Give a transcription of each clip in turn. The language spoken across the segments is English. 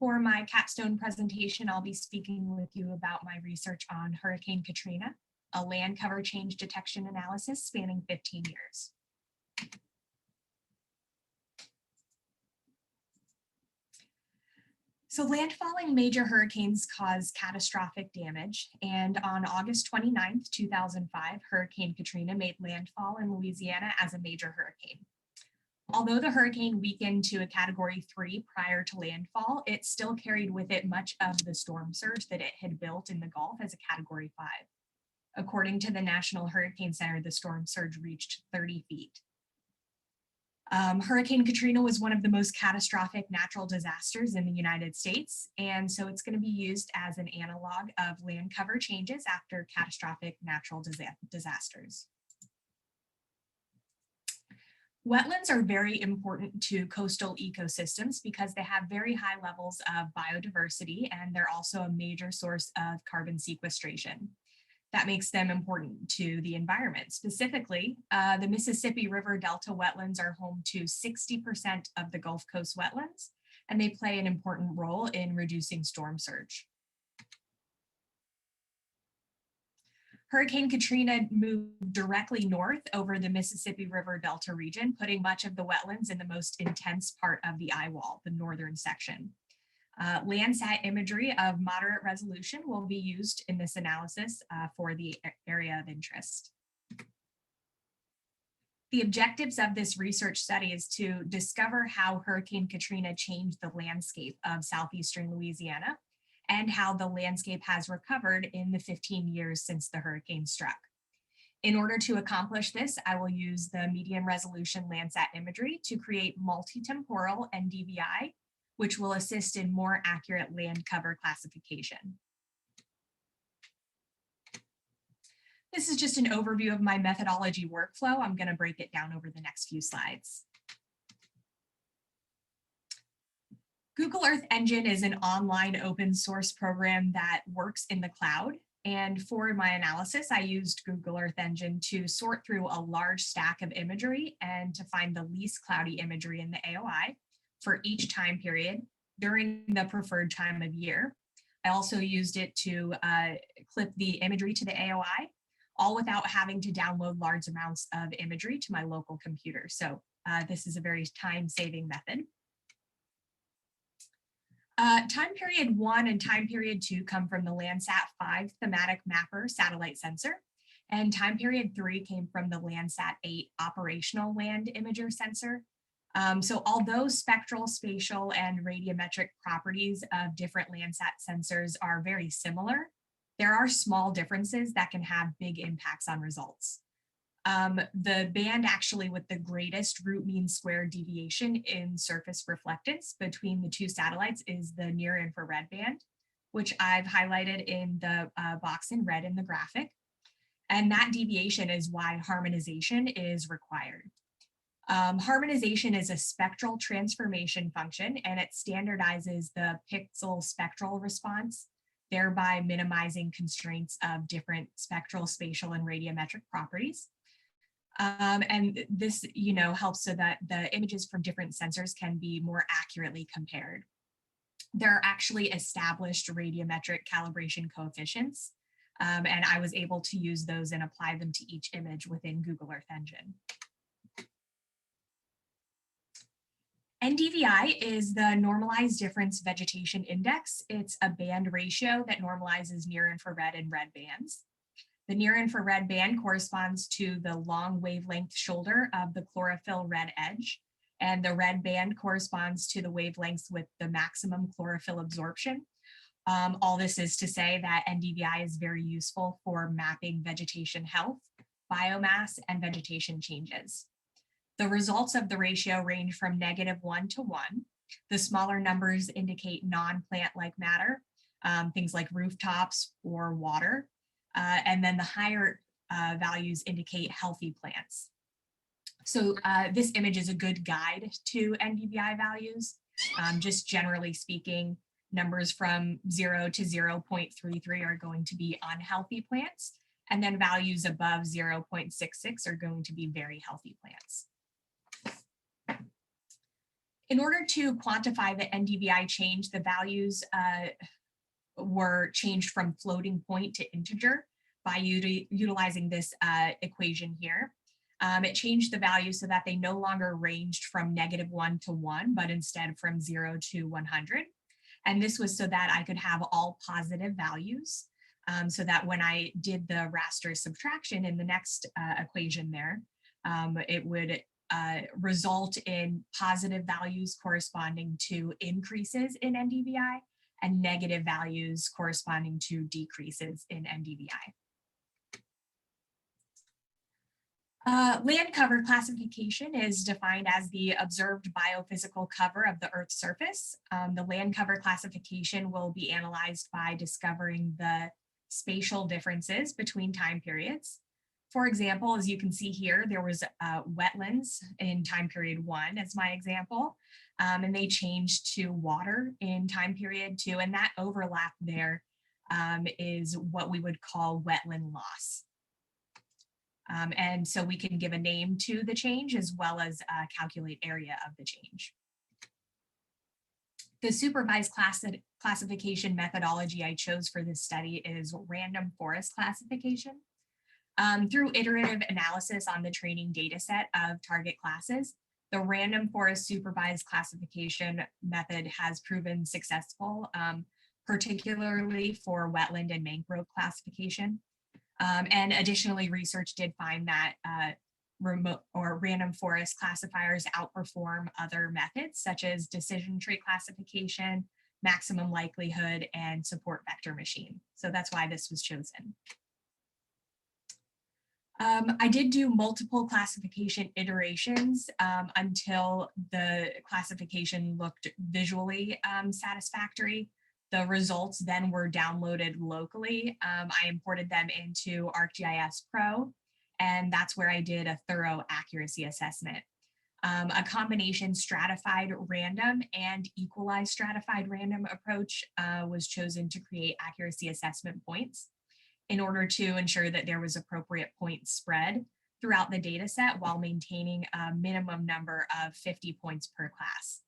For my capstone presentation, I'll be speaking with you about my research on Hurricane Katrina, a land cover change detection analysis spanning 15 years. So landfalling major hurricanes cause catastrophic damage, and on August 29th, 2005, Hurricane Katrina made landfall in Louisiana as a major hurricane. Although the hurricane weakened to a Category 3 prior to landfall, it still carried with it much of the storm surge that it had built in the Gulf as a Category 5. According to the National Hurricane Center, the storm surge reached 30 feet. Hurricane Katrina was one of the most catastrophic natural disasters in the United States, and so it's going to be used as an analog of land cover changes after catastrophic natural disasters. Wetlands are very important to coastal ecosystems because they have very high levels of biodiversity, and they're also a major source of carbon sequestration. That makes them important to the environment. Specifically, the Mississippi River Delta wetlands are home to 60% of the Gulf Coast wetlands, and they play an important role in reducing storm surge. Hurricane Katrina moved directly north over the Mississippi River Delta region, putting much of the wetlands in the most intense part of the eye wall, the northern section. Landsat imagery of moderate resolution will be used in this analysis for the area of interest. The objectives of this research study is to discover how Hurricane Katrina changed the landscape of southeastern Louisiana and how the landscape has recovered in the 15 years since the hurricane struck. In order to accomplish this, I will use the medium resolution Landsat imagery to create multi-temporal NDVI, which will assist in more accurate land cover classification. This is just an overview of my methodology workflow. I'm going to break it down over the next few slides. Google Earth Engine is an online open source program that works in the cloud. And for my analysis, I used Google Earth Engine to sort through a large stack of imagery and to find the least cloudy imagery in the AOI for each time period during the preferred time of year. I also used it to clip the imagery to the AOI, all without having to download large amounts of imagery to my local computer. So this is a very time-saving method. Time period 1 and time period 2 come from the Landsat 5 thematic mapper satellite sensor, and time period 3 came from the Landsat 8 operational land imager sensor. So although spectral, spatial, and radiometric properties of different Landsat sensors are very similar, there are small differences that can have big impacts on results. The band actually with the greatest root mean square deviation in surface reflectance between the two satellites is the near infrared band, which I've highlighted in the box in red in the graphic. And that deviation is why harmonization is required. Harmonization is a spectral transformation function, and it standardizes the pixel spectral response, thereby minimizing constraints of different spectral, spatial, and radiometric properties. And this, helps so that the images from different sensors can be more accurately compared. There are actually established radiometric calibration coefficients, and I was able to use those and apply them to each image within Google Earth Engine. NDVI is the Normalized Difference Vegetation Index. It's a band ratio that normalizes near infrared and red bands. The near infrared band corresponds to the long wavelength shoulder of the chlorophyll red edge, and the red band corresponds to the wavelengths with the maximum chlorophyll absorption. All this is to say that NDVI is very useful for mapping vegetation health, biomass, and vegetation changes. The results of the ratio range from -1 to 1. The smaller numbers indicate non-plant-like matter, things like rooftops or water. And then the higher values indicate healthy plants. So this image is a good guide to NDVI values. Just generally speaking, numbers from 0 to 0.33 are going to be unhealthy plants, and then values above 0.66 are going to be very healthy plants. In order to quantify the NDVI change, the values were changed from floating point to integer by utilizing this equation here. It changed the value so that they no longer ranged from -1 to 1, but instead from 0 to 100. And this was so that I could have all positive values, so that when I did the raster subtraction in the next equation there, it would result in positive values corresponding to increases in NDVI and negative values corresponding to decreases in NDVI. Land cover classification is defined as the observed biophysical cover of the Earth's surface. The land cover classification will be analyzed by discovering the spatial differences between time periods. For example, as you can see here, there was wetlands in time period 1 as my example, and they changed to water in time period 2, and that overlap there is what we would call wetland loss. And so we can give a name to the change as well as calculate area of the change. The supervised classification methodology I chose for this study is random forest classification. Through iterative analysis on the training data set of target classes, the random forest supervised classification method has proven successful, particularly for wetland and mangrove classification. And additionally, research did find that remote or random forest classifiers outperform other methods such as decision tree classification, maximum likelihood, and support vector machine. So that's why this was chosen. I did do multiple classification iterations until the classification looked visually satisfactory. The results then were downloaded locally. I imported them into ArcGIS Pro, and that's where I did a thorough accuracy assessment. A combination stratified random and equalized stratified random approach was chosen to create accuracy assessment points in order to ensure that there was appropriate point spread throughout the data set while maintaining a minimum number of 50 points per class.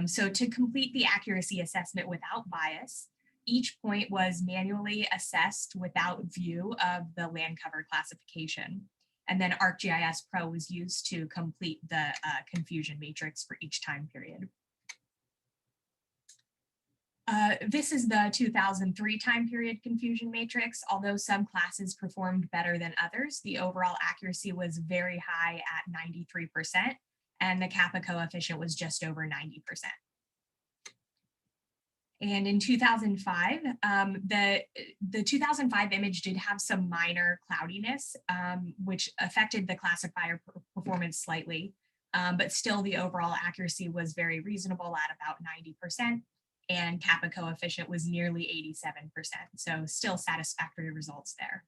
So to complete the accuracy assessment without bias, each point was manually assessed without view of the land cover classification. And then ArcGIS Pro was used to complete the confusion matrix for each time period. This is the 2003 time period confusion matrix. Although some classes performed better than others, the overall accuracy was very high at 93%, and the kappa coefficient was just over 90%. And in 2005, the 2005 image did have some minor cloudiness, which affected the classifier performance slightly, but still the overall accuracy was very reasonable at about 90%. And kappa coefficient was nearly 87%. So still satisfactory results there.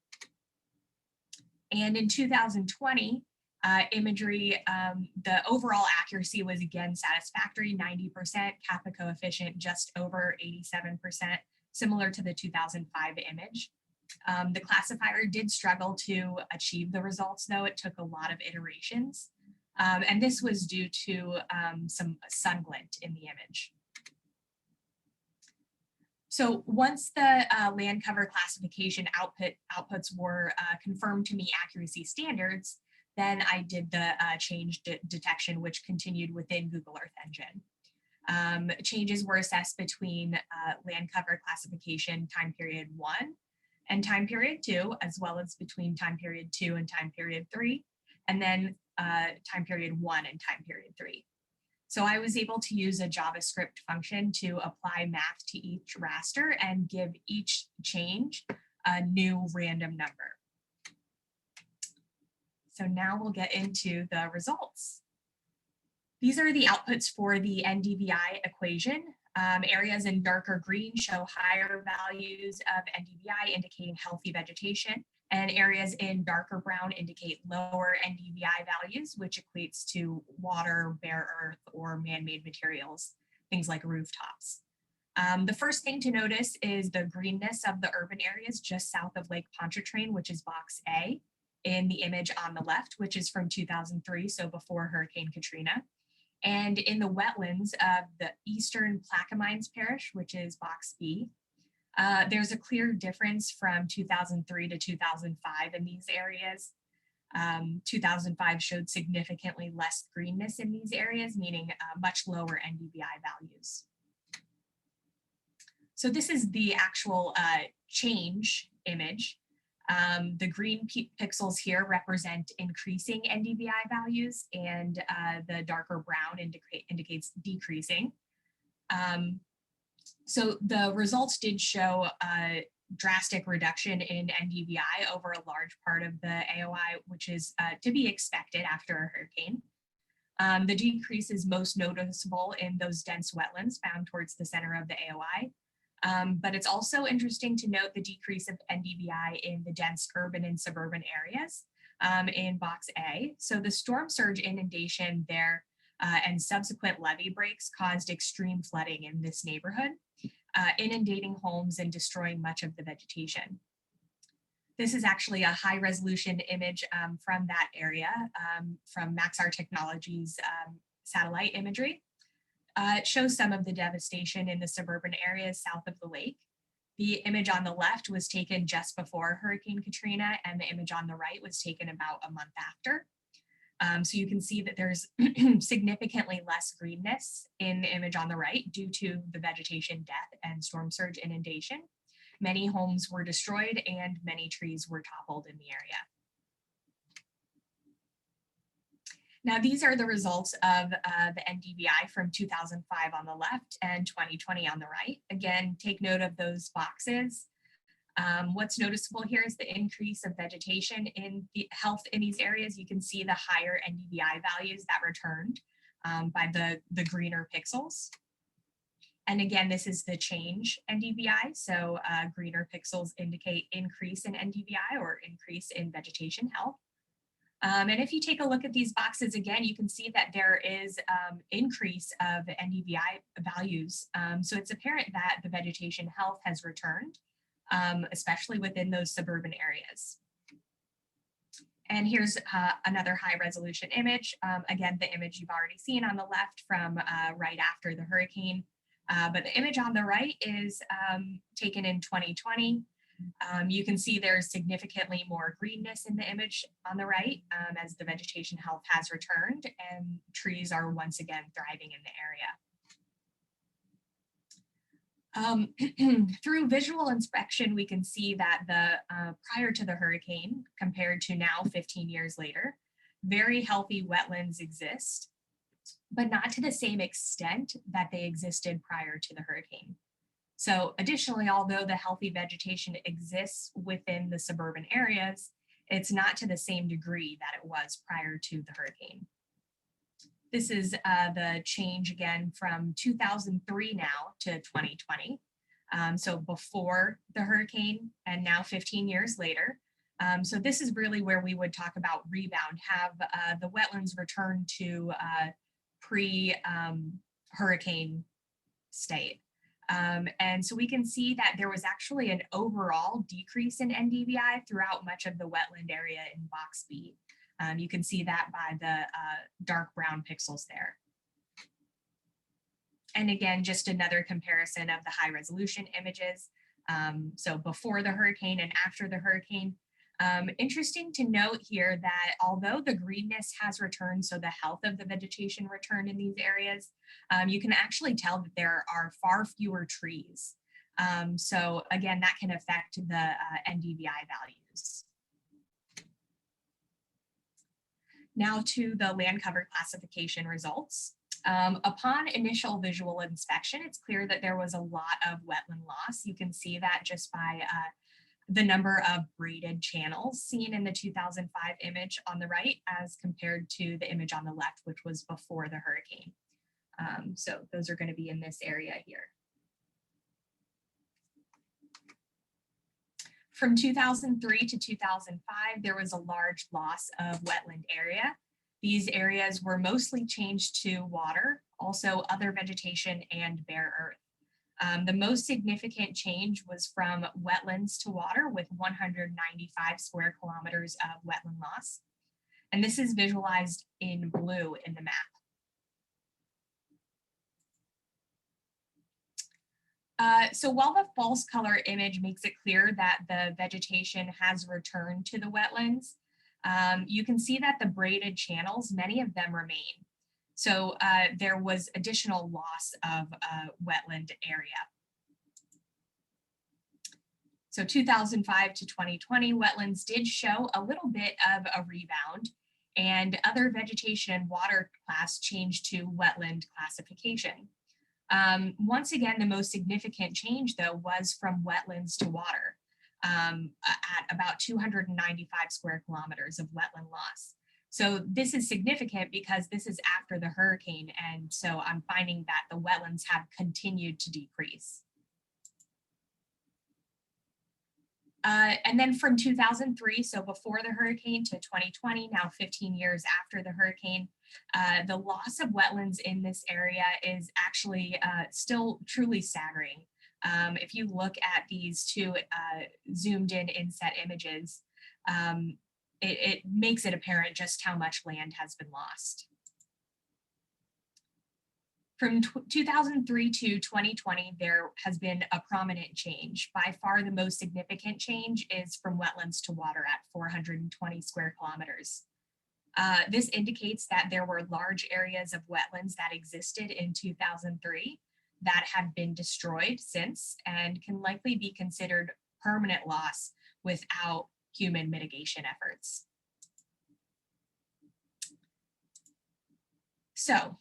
And in 2020, imagery, the overall accuracy was again satisfactory, 90%, kappa coefficient just over 87%, similar to the 2005 image. The classifier did struggle to achieve the results though. It took a lot of iterations. And this was due to some sun glint in the image. So once the land cover classification outputs were confirmed to meet accuracy standards, then I did the change detection, which continued within Google Earth Engine. Changes were assessed between land cover classification time period 1 and time period 2, as well as between time period 2 and time period 3, and then time period 1 and time period 3. So I was able to use a JavaScript function to apply math to each raster and give each change a new random number. So now we'll get into the results. These are the outputs for the NDVI equation. Areas in darker green show higher values of NDVI indicating healthy vegetation, and areas in darker brown indicate lower NDVI values, which equates to water, bare earth, or man-made materials, things like rooftops. The first thing to notice is the greenness of the urban areas just south of Lake Pontchartrain, which is box A in the image on the left, which is from 2003, so before Hurricane Katrina. And in the wetlands of the Eastern Plaquemines Parish, which is box B, there's a clear difference from 2003 to 2005 in these areas. 2005 showed significantly less greenness in these areas, meaning much lower NDVI values. So this is the actual change image. The green pixels here represent increasing NDVI values, and the darker brown indicates decreasing. So the results did show a drastic reduction in NDVI over a large part of the AOI, which is to be expected after a hurricane. The decrease is most noticeable in those dense wetlands found towards the center of the AOI. But it's also interesting to note the decrease of NDVI in the dense urban and suburban areas in box A. So the storm surge inundation there and subsequent levee breaks caused extreme flooding in this neighborhood, inundating homes and destroying much of the vegetation. This is actually a high resolution image from that area from Maxar Technologies satellite imagery. It shows some of the devastation in the suburban areas south of the lake. The image on the left was taken just before Hurricane Katrina, and the image on the right was taken about a month after. So you can see that there's significantly less greenness in the image on the right due to the vegetation death and storm surge inundation. Many homes were destroyed and many trees were toppled in the area. Now, these are the results of the NDVI from 2005 on the left and 2020 on the right. Again, take note of those boxes. What's noticeable here is the increase of vegetation in the health in these areas. You can see the higher NDVI values that returned by the greener pixels. And again, this is the change NDVI. So greener pixels indicate increase in NDVI or increase in vegetation health. And if you take a look at these boxes again, you can see that there is increase of NDVI values. So it's apparent that the vegetation health has returned, especially within those suburban areas. And here's another high resolution image. Again, the image you've already seen on the left from right after the hurricane. But the image on the right is taken in 2020. You can see there's significantly more greenness in the image on the right as the vegetation health has returned and trees are once again thriving in the area. Through visual inspection, we can see that prior to the hurricane, compared to now 15 years later, very healthy wetlands exist, but not to the same extent that they existed prior to the hurricane. So additionally, although the healthy vegetation exists within the suburban areas, it's not to the same degree that it was prior to the hurricane. This is the change again from 2003 now to 2020. So before the hurricane and now 15 years later. So this is really where we would talk about rebound, have the wetlands return to pre-hurricane state. And so we can see that there was actually an overall decrease in NDVI throughout much of the wetland area in box B. You can see that by the dark brown pixels there. And again, just another comparison of the high resolution images. So before the hurricane and after the hurricane. Interesting to note here that although the greenness has returned, so the health of the vegetation returned in these areas, you can actually tell that there are far fewer trees. So again, that can affect the NDVI values. Now to the land cover classification results. Upon initial visual inspection, it's clear that there was a lot of wetland loss. You can see that just by the number of braided channels seen in the 2005 image on the right as compared to the image on the left, which was before the hurricane. So those are going to be in this area here. From 2003 to 2005, there was a large loss of wetland area. These areas were mostly changed to water, also other vegetation and bare earth. The most significant change was from wetlands to water with 195 square kilometers of wetland loss. And this is visualized in blue in the map. So while the false color image makes it clear that the vegetation has returned to the wetlands, you can see that the braided channels, many of them remain. So there was additional loss of wetland area. So 2005 to 2020, wetlands did show a little bit of a rebound, and other vegetation and water class changed to wetland classification. Once again, the most significant change, though, was from wetlands to water at about 295 square kilometers of wetland loss. So this is significant because this is after the hurricane, and so I'm finding that the wetlands have continued to decrease. And then from 2003, so before the hurricane, to 2020, now 15 years after the hurricane, the loss of wetlands in this area is actually still truly staggering. If you look at these two zoomed in inset images, it makes it apparent just how much land has been lost. From 2003 to 2020, there has been a prominent change. By far the most significant change is from wetlands to water at 420 square kilometers. This indicates that there were large areas of wetlands that existed in 2003 that have been destroyed since and can likely be considered permanent loss without human mitigation efforts. So,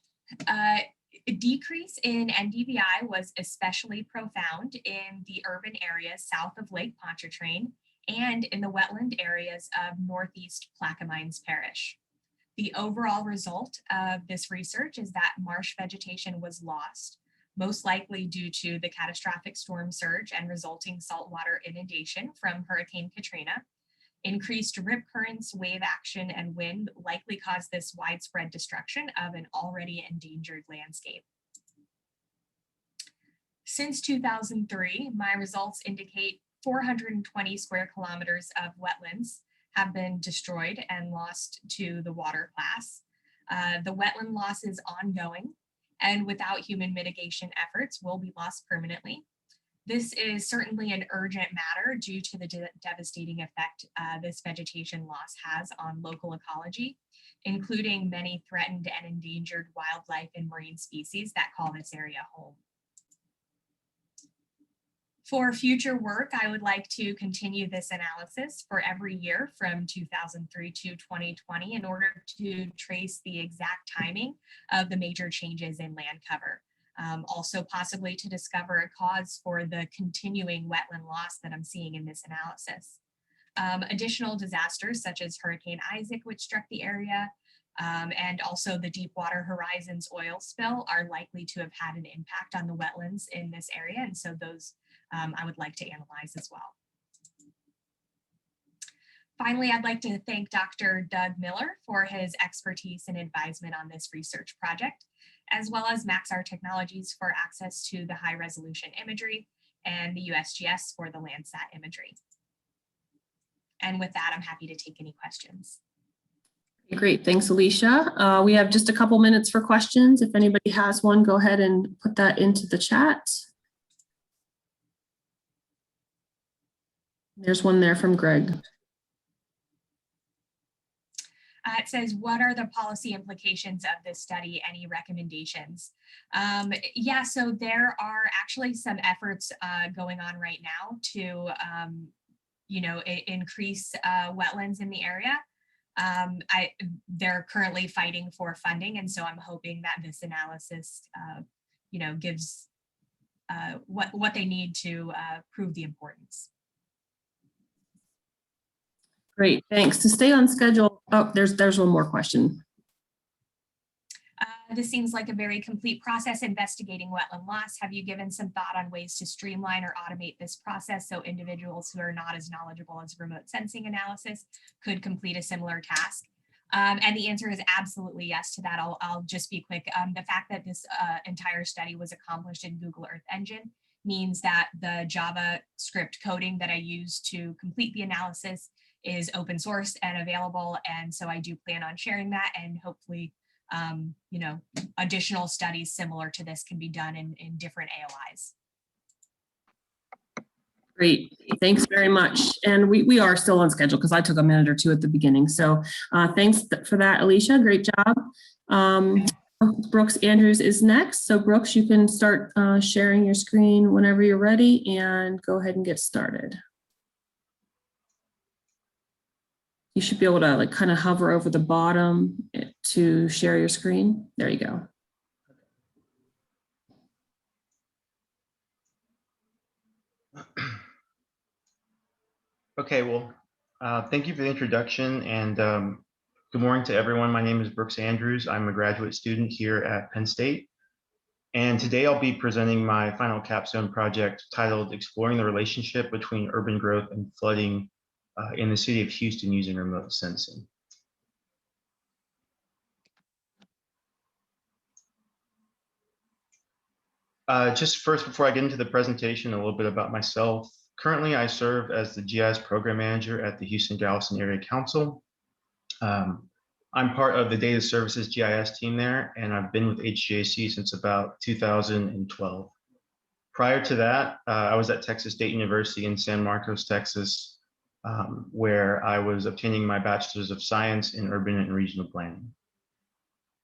a decrease in NDVI was especially profound in the urban areas south of Lake Pontchartrain and in the wetland areas of Northeast Plaquemines Parish. The overall result of this research is that marsh vegetation was lost, most likely due to the catastrophic storm surge and resulting saltwater inundation from Hurricane Katrina. Increased rip currents, wave action, and wind likely caused this widespread destruction of an already endangered landscape. Since 2003, my results indicate 420 square kilometers of wetlands have been destroyed and lost to the water class. The wetland loss is ongoing, and without human mitigation efforts will be lost permanently. This is certainly an urgent matter due to the devastating effect this vegetation loss has on local ecology, including many threatened and endangered wildlife and marine species that call this area home. For future work, I would like to continue this analysis for every year from 2003 to 2020 in order to trace the exact timing of the major changes in land cover. Also possibly to discover a cause for the continuing wetland loss that I'm seeing in this analysis. Additional disasters such as Hurricane Isaac, which struck the area, and also the Deepwater Horizon's oil spill are likely to have had an impact on the wetlands in this area. And so those I would like to analyze as well. Finally, I'd like to thank Dr. Doug Miller for his expertise and advisement on this research project, as well as Maxar Technologies for access to the high resolution imagery and the USGS for the Landsat imagery. And with that, I'm happy to take any questions. Great, thanks, Alicia. We have just a couple minutes for questions. If anybody has one, go ahead and put that into the chat. There's one there from Greg. It says, what are the policy implications of this study? Any recommendations? Yeah, so there are actually some efforts going on right now to, increase wetlands in the area. They're currently fighting for funding, and so I'm hoping that this analysis, gives what they need to prove the importance. Great, thanks. To stay on schedule, oh, there's one more question. This seems like a very complete process investigating wetland loss. Have you given some thought on ways to streamline or automate this process so individuals who are not as knowledgeable as remote sensing analysis could complete a similar task? And the answer is absolutely yes to that. I'll just be quick. The fact that this entire study was accomplished in Google Earth Engine means that the JavaScript coding that I used to complete the analysis is open source and available. And so I do plan on sharing that, and hopefully, additional studies similar to this can be done in different AOIs. Great, thanks very much. And we are still on schedule because I took a minute or two at the beginning. So thanks for that, Alicia. Great job. Brooks Andrews is next. So Brooks, you can start sharing your screen whenever you're ready and go ahead and get started. You should be able to like kind of hover over the bottom to share your screen. There you go. Okay, well, thank you for the introduction, and good morning to everyone. My name is Brooks Andrews. I'm a graduate student here at Penn State, and today I'll be presenting my final capstone project titled Exploring the Relationship Between Urban Growth and Flooding in the City of Houston Using Remote Sensing. Just first, before I get into the presentation, a little bit about myself. Currently, I serve as the GIS program manager at the Houston-Galveston Area Council. I'm part of the Data Services GIS team there, and I've been with HGAC since about 2012. Prior to that, I was at Texas State University in San Marcos, Texas, where I was obtaining my Bachelor's of Science in Urban and Regional Planning.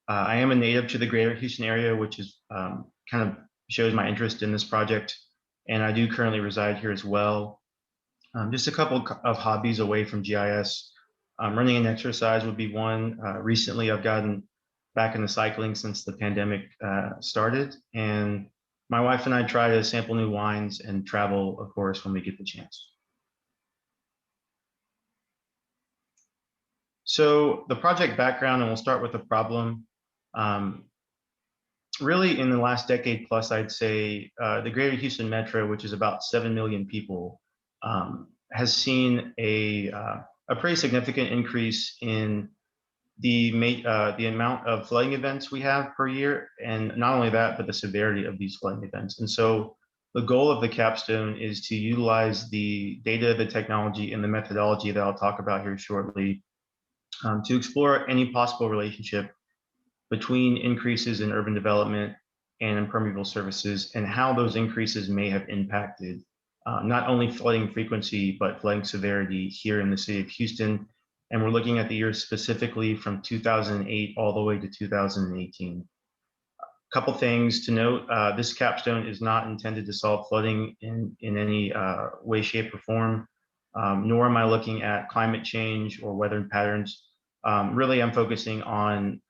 I am a native to the greater Houston area, which is kind of shows my interest in this project, and I do currently reside here as well. Just a couple of hobbies away from GIS. Running and exercise would be one. Recently, I've gotten back into cycling since the pandemic started, and my wife and I try to sample new wines and travel, of course, when we get the chance. So the project background, and we'll start with the problem. Really, in the last decade plus, I'd say the greater Houston metro, which is about 7 million people, has seen a pretty significant increase in the amount of flooding events we have per year, and not only that, but the severity of these flooding events. And so the goal of the capstone is to utilize the data, the technology, and the methodology that I'll talk about here shortly to explore any possible relationship between increases in urban development and impermeable surfaces, and how those increases may have impacted not only flooding frequency, but flooding severity here in the city of Houston. And we're looking at the years specifically from 2008 all the way to 2018. A couple things to note, this capstone is not intended to solve flooding in any way, shape, or form, nor am I looking at climate change or weather patterns. Really, I'm focusing on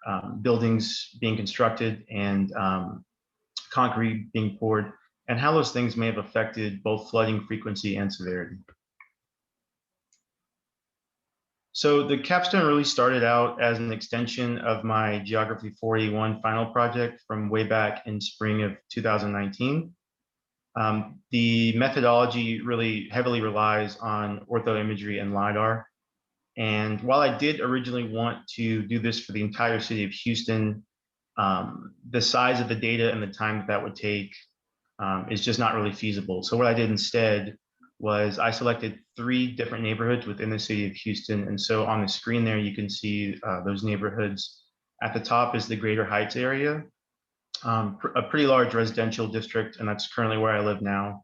buildings being constructed and concrete being poured, and how those things may have affected both flooding frequency and severity. So the capstone really started out as an extension of my Geography 481 final project from way back in spring of 2019. The methodology really heavily relies on orthoimagery and LiDAR. And while I did originally want to do this for the entire city of Houston, the size of the data and the time that would take is just not really feasible. So what I did instead was I selected 3 different neighborhoods within the city of Houston. And so on the screen there, you can see those neighborhoods. At the top is the Greater Heights area, a pretty large residential district, and that's currently where I live now.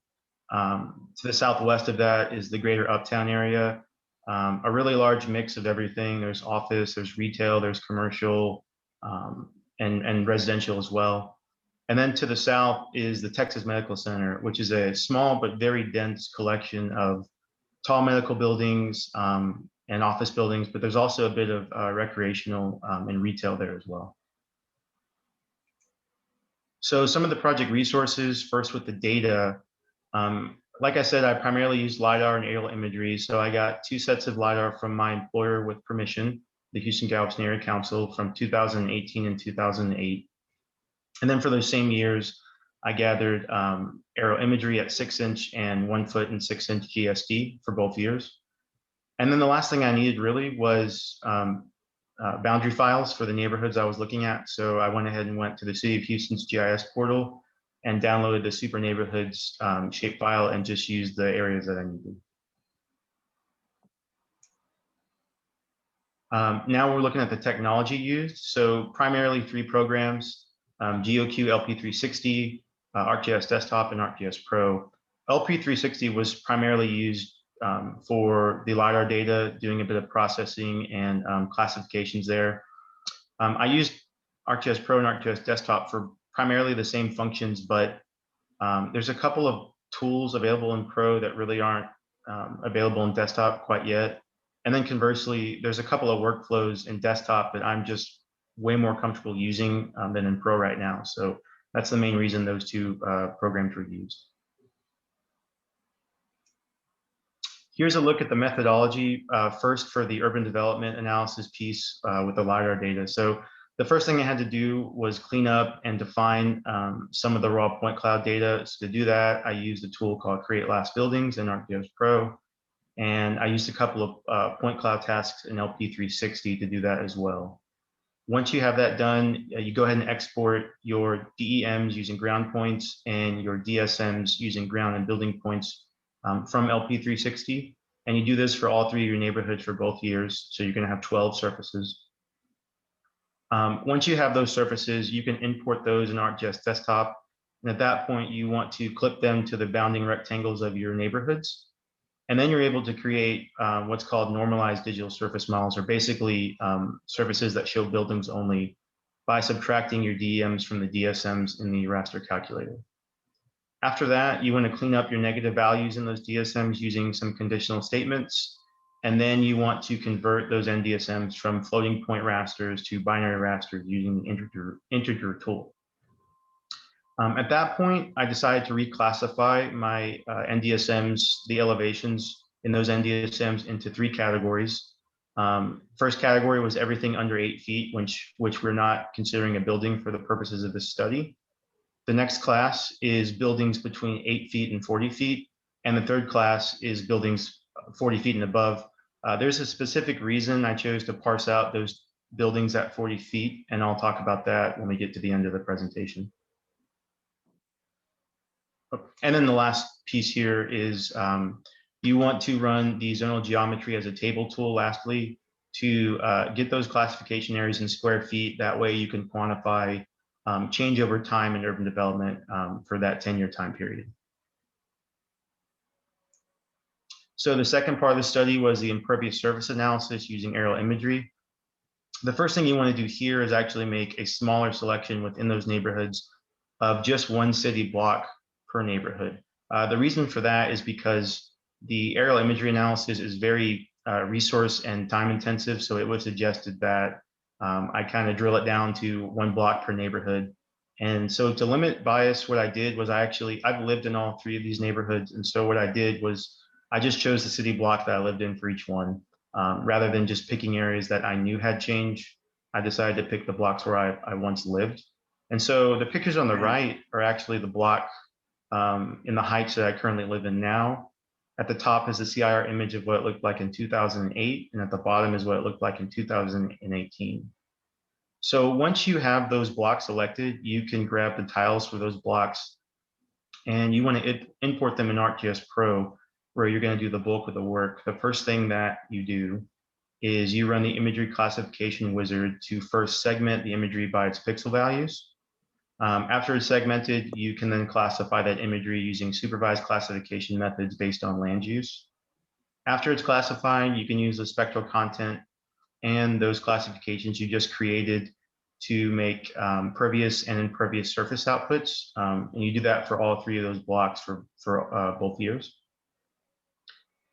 To the southwest of that is the Greater Uptown area, a really large mix of everything. There's office, there's retail, there's commercial, and residential as well. And then to the south is the Texas Medical Center, which is a small but very dense collection of tall medical buildings and office buildings, but there's also a bit of recreational and retail there as well. So some of the project resources, first with the data. Like I said, I primarily use LiDAR and aerial imagery. So I got 2 sets of LiDAR from my employer with permission, the Houston-Galveston Area Council, from 2018 and 2008. And then for those same years, I gathered aerial imagery at 6-inch and 1 foot and 6-inch GSD for both years. And then the last thing I needed really was boundary files for the neighborhoods I was looking at. So I went ahead and went to the City of Houston's GIS portal and downloaded the Super Neighborhoods shapefile and just used the areas that I needed. Now we're looking at the technology used. So primarily 3 programs, GeoQ LP360, ArcGIS Desktop, and ArcGIS Pro. LP360 was primarily used for the LiDAR data, doing a bit of processing and classifications there. I used ArcGIS Pro and ArcGIS Desktop for primarily the same functions, but there's a couple of tools available in Pro that really aren't available in Desktop quite yet. And then conversely, there's a couple of workflows in Desktop that I'm just way more comfortable using than in Pro right now. So that's the main reason those two programs were used. Here's a look at the methodology first for the urban development analysis piece with the LiDAR data. So the first thing I had to do was clean up and define some of the raw point cloud data. So to do that, I used a tool called Create Last Buildings in ArcGIS Pro. And I used a couple of point cloud tasks in LP360 to do that as well. Once you have that done, you go ahead and export your DEMs using ground points and your DSMs using ground and building points from LP360. And you do this for all 3 of your neighborhoods for both years. So you're going to have 12 surfaces. Once you have those surfaces, you can import those in ArcGIS Desktop. And at that point, you want to clip them to the bounding rectangles of your neighborhoods. And then you're able to create what's called normalized digital surface models, or basically surfaces that show buildings only by subtracting your DEMs from the DSMs in the raster calculator. After that, you want to clean up your negative values in those DSMs using some conditional statements. And then you want to convert those NDSMs from floating point rasters to binary rasters using the integer tool. At that point, I decided to reclassify my NDSMs, the elevations in those NDSMs, into 3 categories. First category was everything under 8 feet, which we're not considering a building for the purposes of this study. The next class is buildings between 8 feet and 40 feet. And the third class is buildings 40 feet and above. There's a specific reason I chose to parse out those buildings at 40 feet, and I'll talk about that when we get to the end of the presentation. And then the last piece here is you want to run the zonal geometry as a table tool lastly to get those classification areas in square feet. That way you can quantify change over time in urban development for that 10-year time period. So the second part of the study was the impervious surface analysis using aerial imagery. The first thing you want to do here is actually make a smaller selection within those neighborhoods of just 1 city block per neighborhood. The reason for that is because the aerial imagery analysis is very resource and time intensive. So it was suggested that I kind of drill it down to 1 block per neighborhood. And so to limit bias, what I did was I've lived in all 3 of these neighborhoods. And so what I did was I just chose the city block that I lived in for each one. Rather than just picking areas that I knew had changed, I decided to pick the blocks where I once lived. And so the pictures on the right are actually the block in the heights that I currently live in now. At the top is the CIR image of what it looked like in 2008, and at the bottom is what it looked like in 2018. So once you have those blocks selected, you can grab the tiles for those blocks, and you want to import them in ArcGIS Pro, where you're going to do the bulk of the work. The first thing that you do is you run the imagery classification wizard to first segment the imagery by its pixel values. After it's segmented, you can then classify that imagery using supervised classification methods based on land use. After it's classified, you can use the spectral content and those classifications you just created to make pervious and impervious surface outputs. And you do that for all 3 of those blocks for both years.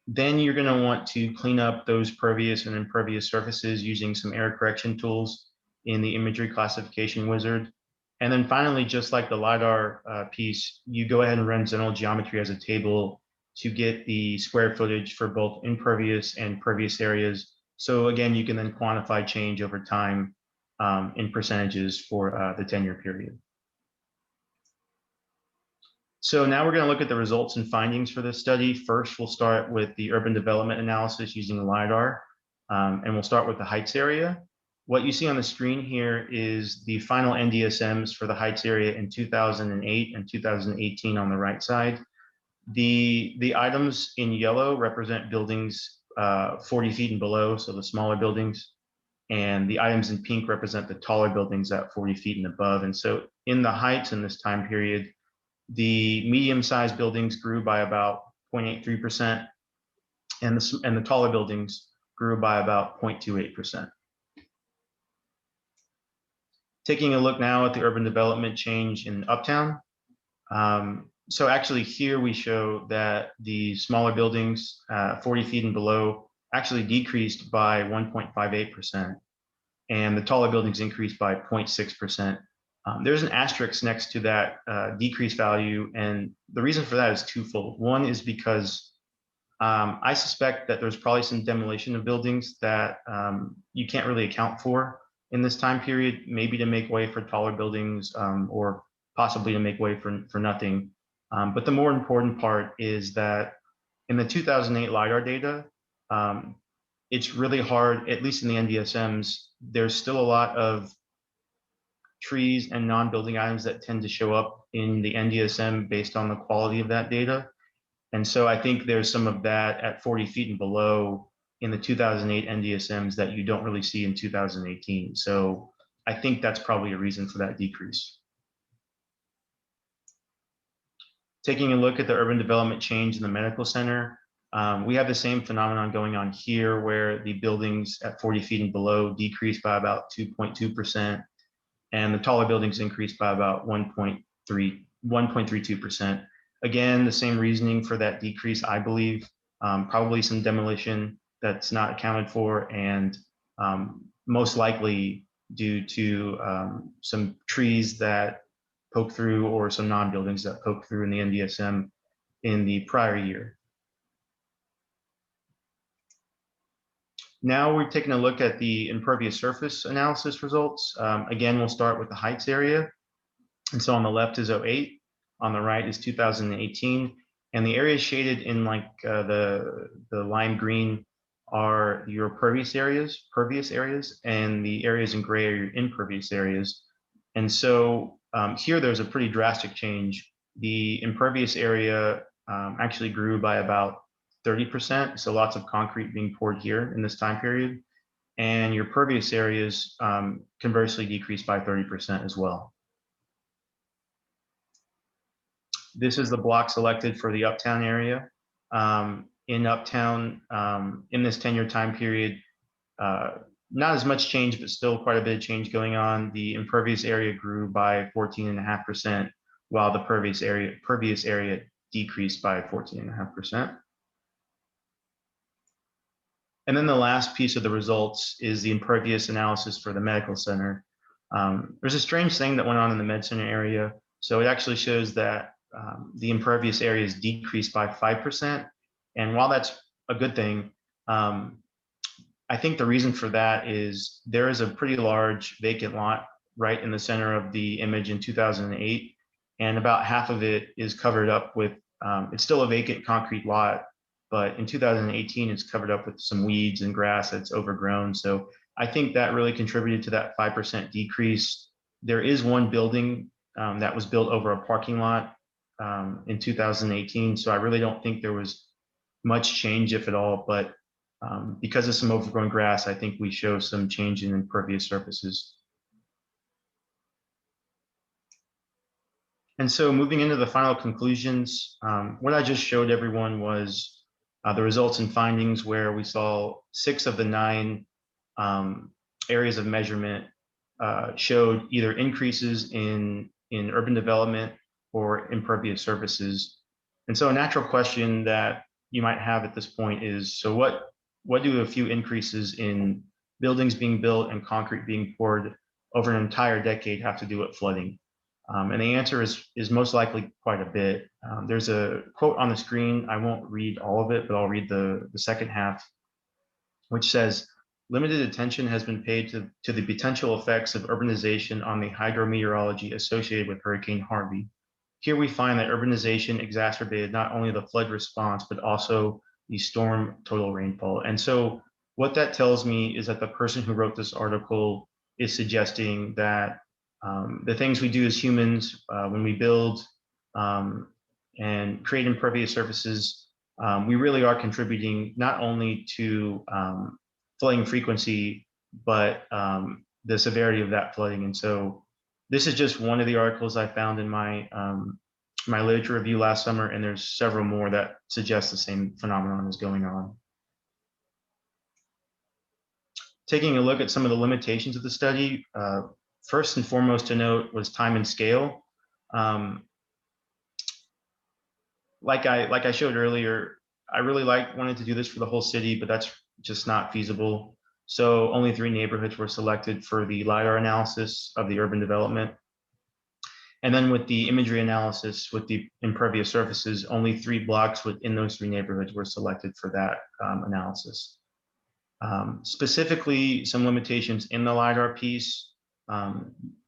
Then you're going to want to clean up those pervious and impervious surfaces using some error correction tools in the imagery classification wizard. And then finally, just like the LiDAR piece, you go ahead and run zonal geometry as a table to get the square footage for both impervious and pervious areas. So again, you can then quantify change over time in percentages for the 10-year period. So now we're going to look at the results and findings for this study. First, we'll start with the urban development analysis using LiDAR, and we'll start with the heights area. What you see on the screen here is the final NDSMs for the heights area in 2008 and 2018 on the right side. The items in yellow represent buildings 40 feet and below, so the smaller buildings. And the items in pink represent the taller buildings at 40 feet and above. And so in the heights in this time period, the medium-sized buildings grew by about 0.83%, and the taller buildings grew by about 0.28%. Taking a look now at the urban development change in Uptown. So actually here we show that the smaller buildings, 40 feet and below, actually decreased by 1.58%, and the taller buildings increased by 0.6%. There's an asterisk next to that decrease value, and the reason for that is twofold. One is because I suspect that there's probably some demolition of buildings that you can't really account for in this time period, maybe to make way for taller buildings or possibly to make way for nothing. But the more important part is that in the 2008 LiDAR data, it's really hard, at least in the NDSMs, there's still a lot of trees and non-building items that tend to show up in the NDSM based on the quality of that data. And so I think there's some of that at 40 feet and below in the 2008 NDSMs that you don't really see in 2018. So I think that's probably a reason for that decrease. Taking a look at the urban development change in the medical center, we have the same phenomenon going on here where the buildings at 40 feet and below decreased by about 2.2%, and the taller buildings increased by about 1.32%. Again, the same reasoning for that decrease, I believe, probably some demolition that's not accounted for, and most likely due to some trees that poke through or some non-buildings that poke through in the NDSM in the prior year. Now we're taking a look at the impervious surface analysis results. Again, we'll start with the heights area. And so on the left is 08, on the right is 2018. And the areas shaded in like the lime green are your pervious areas, and the areas in gray are your impervious areas. And so here there's a pretty drastic change. The impervious area actually grew by about 30%, so lots of concrete being poured here in this time period. And your pervious areas conversely decreased by 30% as well. This is the block selected for the Uptown area. In Uptown, in this 10-year time period, not as much change, but still quite a bit of change going on. The impervious area grew by 14.5%, while the pervious area decreased by 14.5%. And then the last piece of the results is the impervious analysis for the medical center. There's a strange thing that went on in the med center area. So it actually shows that the impervious areas decreased by 5%. And while that's a good thing, I think the reason for that is there is a pretty large vacant lot right in the center of the image in 2008. And about half of it is covered up with, it's still a vacant concrete lot, but in 2018, it's covered up with some weeds and grass that's overgrown. So I think that really contributed to that 5% decrease. There is one building that was built over a parking lot in 2018. So I really don't think there was much change, if at all, but because of some overgrown grass, I think we show some change in impervious surfaces. And so moving into the final conclusions, what I just showed everyone was the results and findings where we saw 6 of the 9 areas of measurement showed either increases in urban development or impervious surfaces. And so a natural question that you might have at this point is, so what do a few increases in buildings being built and concrete being poured over an entire decade have to do with flooding? And the answer is most likely quite a bit. There's a quote on the screen. I won't read all of it, but I'll read the second half, which says, limited attention has been paid to the potential effects of urbanization on the hydrometeorology associated with Hurricane Harvey. Here we find that urbanization exacerbated not only the flood response, but also the storm total rainfall. And so what that tells me is that the person who wrote this article is suggesting that the things we do as humans when we build and create impervious surfaces, we really are contributing not only to flooding frequency, but the severity of that flooding. And so this is just one of the articles I found in my my literature review last summer, and there's several more that suggest the same phenomenon is going on. Taking a look at some of the limitations of the study, first and foremost to note was time and scale. Like I showed earlier, I really wanted to do this for the whole city, but that's just not feasible. So only 3 neighborhoods were selected for the LiDAR analysis of the urban development. And then with the imagery analysis with the impervious surfaces, only 3 blocks within those 3 neighborhoods were selected for that analysis. Specifically, some limitations in the LiDAR piece,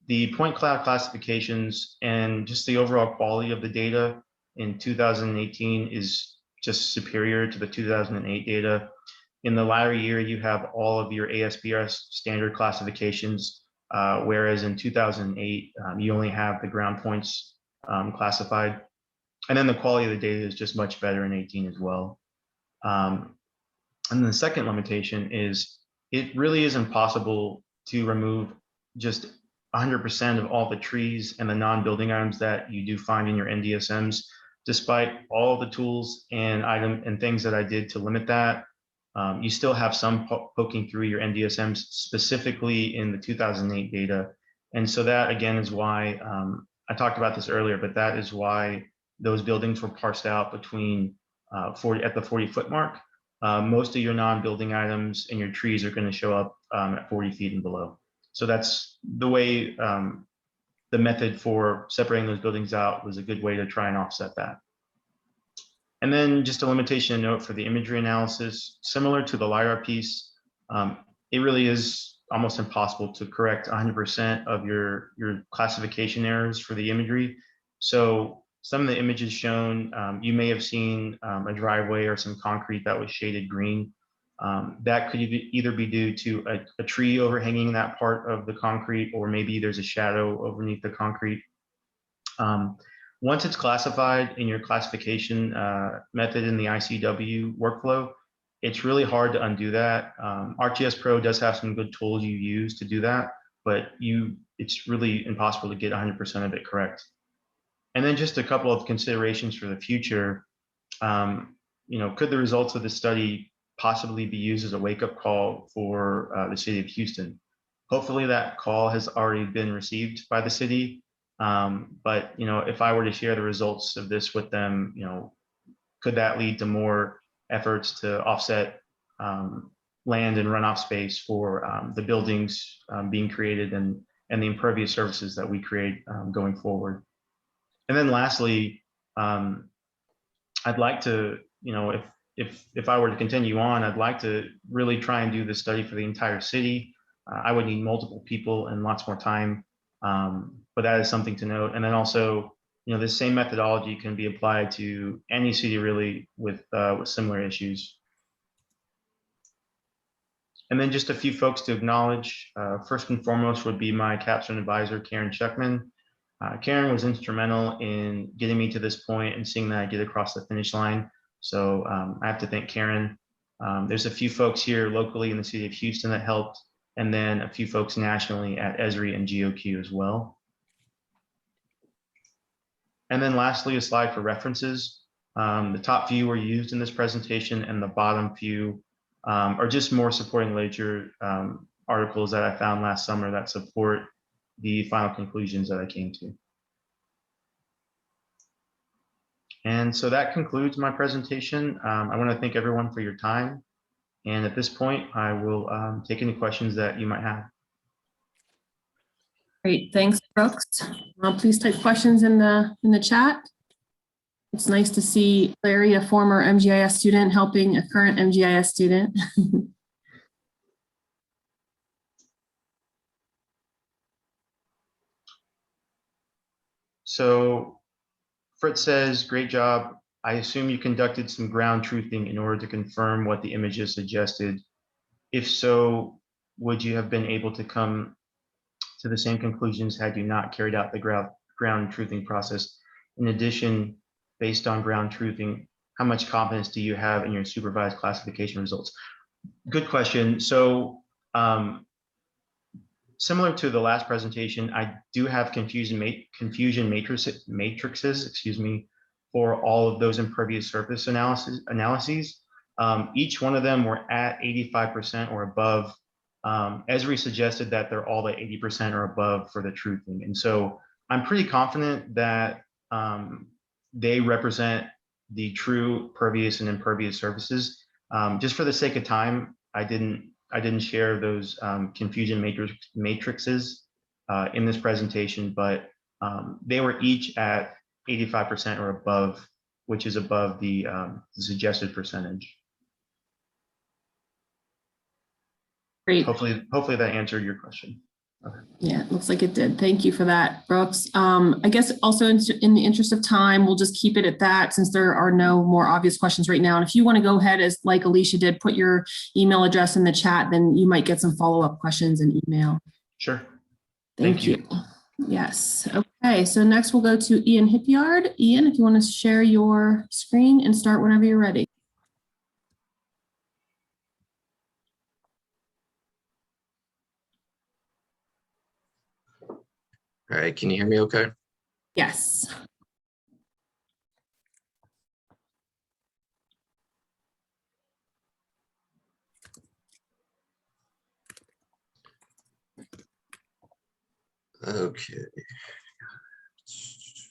the point cloud classifications and just the overall quality of the data in 2018 is just superior to the 2008 data. In the latter year, you have all of your ASPS standard classifications, whereas in 2008, you only have the ground points classified. And then the quality of the data is just much better in 18 as well. And the second limitation is it really is impossible to remove just 100% of all the trees and the non-building items that you do find in your NDSMs, despite all the tools and things that I did to limit that. You still have some poking through your NDSMs, specifically in the 2008 data. And so that, again, is why I talked about this earlier, but that is why those buildings were parsed out between at the 40-foot mark. Most of your non-building items and your trees are going to show up at 40 feet and below. So that's the way the method for separating those buildings out was a good way to try and offset that. And then just a limitation note for the imagery analysis, similar to the LiDAR piece, it really is almost impossible to correct 100% of your classification errors for the imagery. So some of the images shown, you may have seen a driveway or some concrete that was shaded green. That could either be due to a tree overhanging that part of the concrete, or maybe there's a shadow underneath the concrete. Once it's classified in your classification method in the ICW workflow, it's really hard to undo that. ArcGIS Pro does have some good tools you use to do that, but it's really impossible to get 100% of it correct. And then just a couple of considerations for the future. Could the results of this study possibly be used as a wake-up call for the city of Houston? Hopefully that call has already been received by the city. But if I were to share the results of this with them, could that lead to more efforts to offset land and runoff space for the buildings being created and the impervious surfaces that we create going forward? And then lastly, I'd like to, if I were to continue on, I'd like to really try and do this study for the entire city. I would need multiple people and lots more time, but that is something to note. And then also, this same methodology can be applied to any city really with similar issues. And then just a few folks to acknowledge. First and foremost would be my capstone advisor, Karen Schuckman. Karen was instrumental in getting me to this point and seeing that I get across the finish line. So I have to thank Karen. There's a few folks here locally in the city of Houston that helped, and then a few folks nationally at Esri and GOQ as well. And then lastly, a slide for references. The top few were used in this presentation, and the bottom few are just more supporting literature articles that I found last summer that support the final conclusions that I came to. And so that concludes my presentation. I want to thank everyone for your time. And at this point, I will take any questions that you might have. Great, thanks, Brooks. Please type questions in the chat. It's nice to see Larry, a former MGIS student, helping a current MGIS student. So Fritz says, great job. I assume you conducted some ground truthing in order to confirm what the images suggested. If so, would you have been able to come to the same conclusions had you not carried out the ground truthing process? In addition, based on ground truthing, how much confidence do you have in your supervised classification results? Good question. So similar to the last presentation, I do have confusion matrices, excuse me, for all of those impervious surface analyses. Each one of them were at 85% or above. Esri suggested that they're all at 80% or above for the truthing. And so I'm pretty confident that they represent the true pervious and impervious surfaces. Just for the sake of time, I didn't share those confusion matrices in this presentation, but they were each at 85% or above, which is above the suggested percentage. Great. Hopefully that answered your question. Okay. Yeah, it looks like it did. Thank you for that, Brooks. I guess also in the interest of time, we'll just keep it at that since there are no more obvious questions right now. And if you want to go ahead, as like Alicia did, put your email address in the chat, then you might get some follow-up questions in email. Sure. Thank you. Yes. Okay. So next we'll go to Ian Hipyard. Ian, if you want to share your screen and start whenever you're ready. All right, can you hear me okay? Yes. Okay. Let's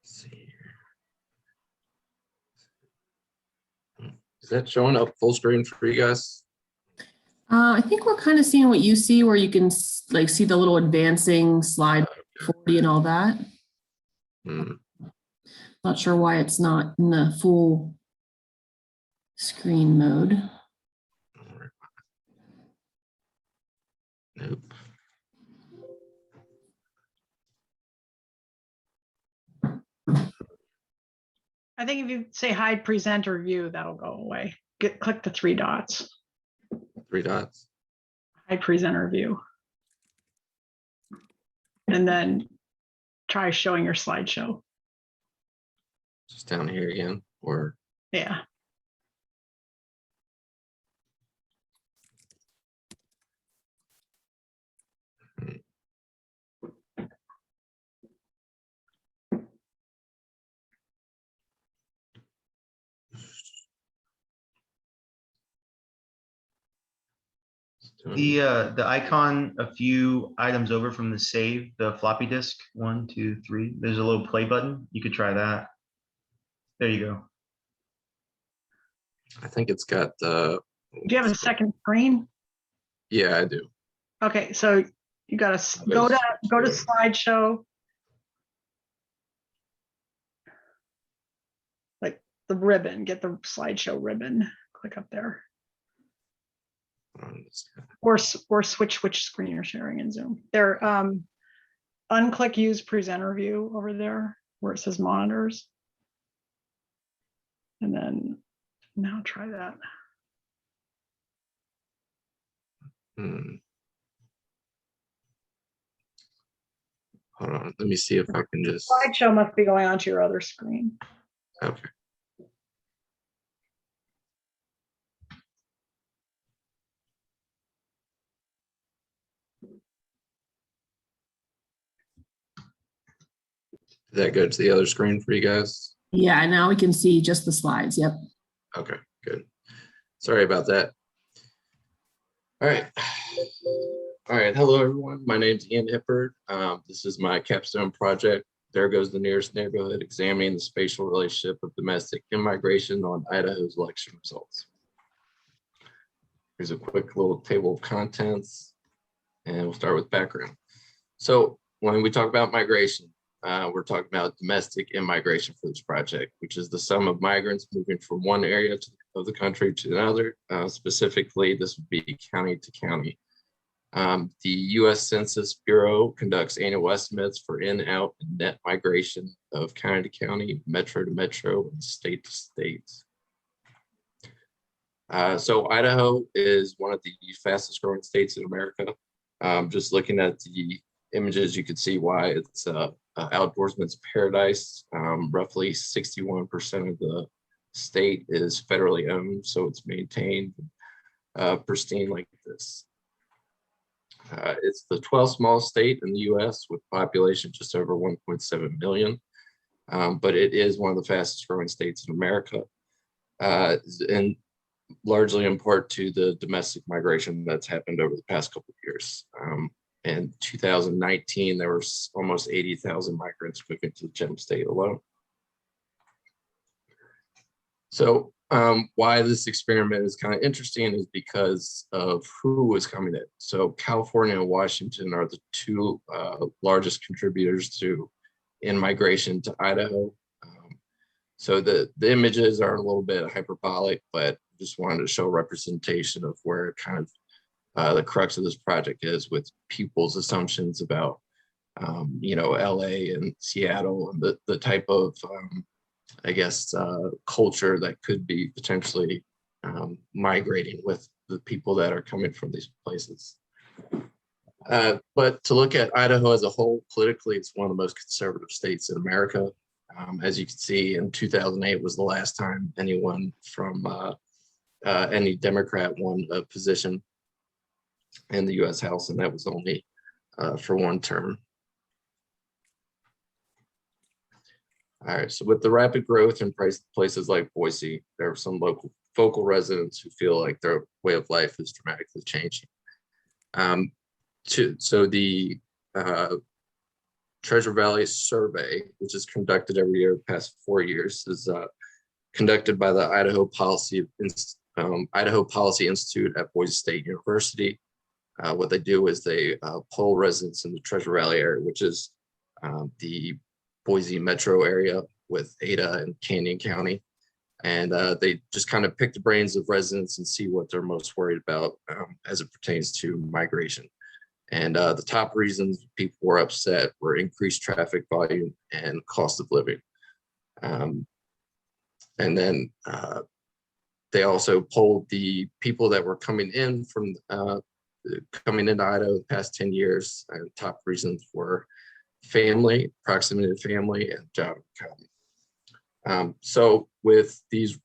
see here. Is that showing up full screen for you guys? I think we're kind of seeing what you see, where you can like see the little advancing slide 40 and all that. Not sure why it's not in the full screen mode. Nope. I think if you say hide presenter view, that'll go away. Click the three dots. 3 dots. Hide presenter view. And then try showing your slideshow. Just down here again, or Yeah. The icon a few items over from the save, the floppy disk, 1, 2, 3. There's a little play button. You could try that. There you go. I think it's got the. Do you have a second screen? Yeah, I do. Okay, so you got to go to slideshow. Like the ribbon, get the slideshow ribbon. Click up there. Or switch which screen you're sharing in Zoom. There, unclick use presenter view over there where it says monitors. And then now try that. Hold on, let me see if I can just. Slideshow must be going onto your other screen. Okay. Did that go to the other screen for you guys? Yeah, now we can see just the slides. Yep. Okay, good. Sorry about that. All right. All right. Hello, everyone. My name's Ian Hippard. This is my capstone project. There goes the nearest neighborhood, examining the spatial relationship of domestic immigration on Idaho's election results. Here's a quick little table of contents, and we'll start with background. So when we talk about migration, we're talking about domestic immigration for this project, which is the sum of migrants moving from one area of the country to another. Specifically, this would be county to county. The U.S. Census Bureau conducts annual estimates for in, out, and net migration of county to county, metro to metro, and state to state. So Idaho is one of the fastest growing states in America. Just looking at the images, you can see why it's outdoorsman's paradise. Roughly 61% of the state is federally owned, so it's maintained pristine like this. It's the 12th smallest state in the US with a population just over 1.7 million. But it is one of the fastest growing states in America, and largely in part to the domestic migration that's happened over the past couple of years. In 2019, there were almost 80,000 migrants moving to the Gem State alone. So why this experiment is kind of interesting is because of who was coming in. So California and Washington are the two largest contributors to in-migration to Idaho. So the images are a little bit hyperbolic, but just wanted to show representation of where kind of the crux of this project is with people's assumptions about, you know, LA and Seattle and the type of, I guess, culture that could be potentially migrating with the people that are coming from these places. But to look at Idaho as a whole, politically, it's one of the most conservative states in America. As you can see, in 2008 was the last time anyone from any Democrat won a position in the US House, and that was only for one term. All right, so with the rapid growth in places like Boise, there are some local residents who feel like their way of life is dramatically changing. So the Treasure Valley Survey, which is conducted every year the past 4 years, is conducted by the Idaho Policy Institute at Boise State University. What they do is they poll residents in the Treasure Valley area, which is the Boise metro area with Ada and Canyon County. And they just kind of pick the brains of residents and see what they're most worried about as it pertains to migration. And the top reasons people were upset were increased traffic volume and cost of living. And then they also polled the people that were coming in from coming into Idaho the past 10 years. And top reasons were family, proximity to family, and job economy. So with these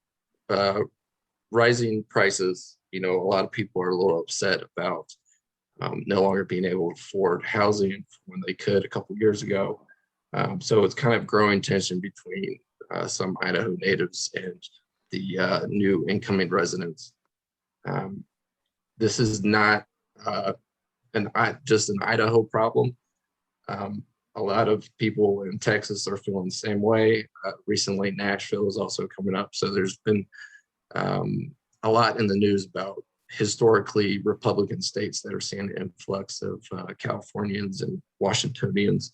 rising prices, you know, a lot of people are a little upset about no longer being able to afford housing when they could a couple years ago. So it's kind of growing tension between some Idaho natives and the new incoming residents. This is not just an Idaho problem. A lot of people in Texas are feeling the same way. Recently, Nashville is also coming up. So there's been a lot in the news about historically Republican states that are seeing an influx of Californians and Washingtonians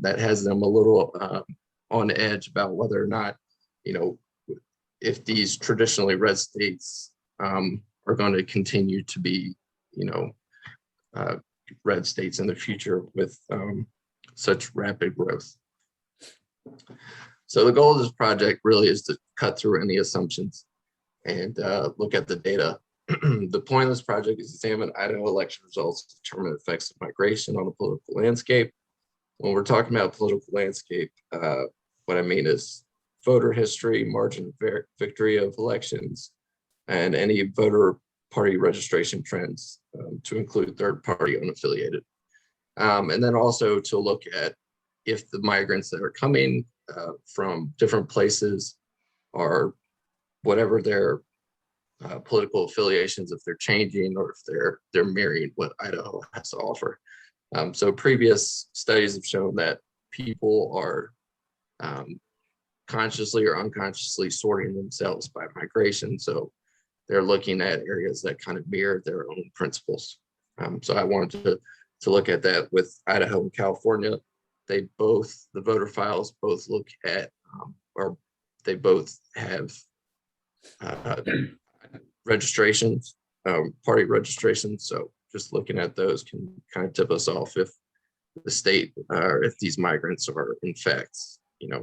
that has them a little on edge about whether or not, you know, if these traditionally red states are going to continue to be, you know, red states in the future with such rapid growth. So the goal of this project really is to cut through any assumptions and look at the data. The point of this project is to examine Idaho election results to determine the effects of migration on the political landscape. When we're talking about political landscape, what I mean is voter history, margin of victory of elections, and any voter party registration trends to include third party unaffiliated. And then also to look at if the migrants that are coming from different places are whatever their political affiliations, if they're changing or if they're mirroring what Idaho has to offer. So previous studies have shown that people are consciously or unconsciously sorting themselves by migration. So they're looking at areas that kind of mirror their own principles. So I wanted to look at that with Idaho and California. The voter files both look at, or they both have registrations, party registrations. So just looking at those can kind of tip us off if the state or if these migrants are in fact, you know,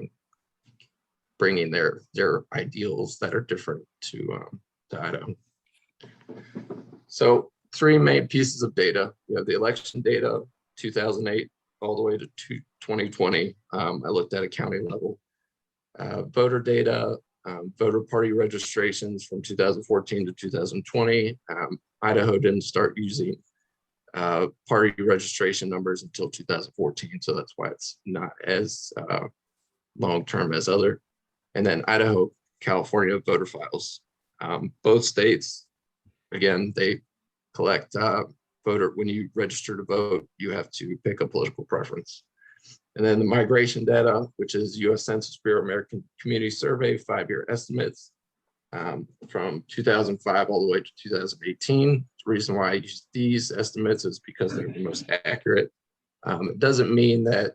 bringing their ideals that are different to Idaho. So 3 main pieces of data. You have the election data, 2008 all the way to 2020. I looked at a county level. Voter data, voter party registrations from 2014 to 2020. Idaho didn't start using party registration numbers until 2014. So that's why it's not as long-term as other. And then Idaho, California voter files. Both states, again, they collect voter, when you register to vote, you have to pick a political preference. And then the migration data, which is US Census Bureau American Community Survey 5-year estimates from 2005 all the way to 2018. The reason why I use these estimates is because they're the most accurate. It doesn't mean that,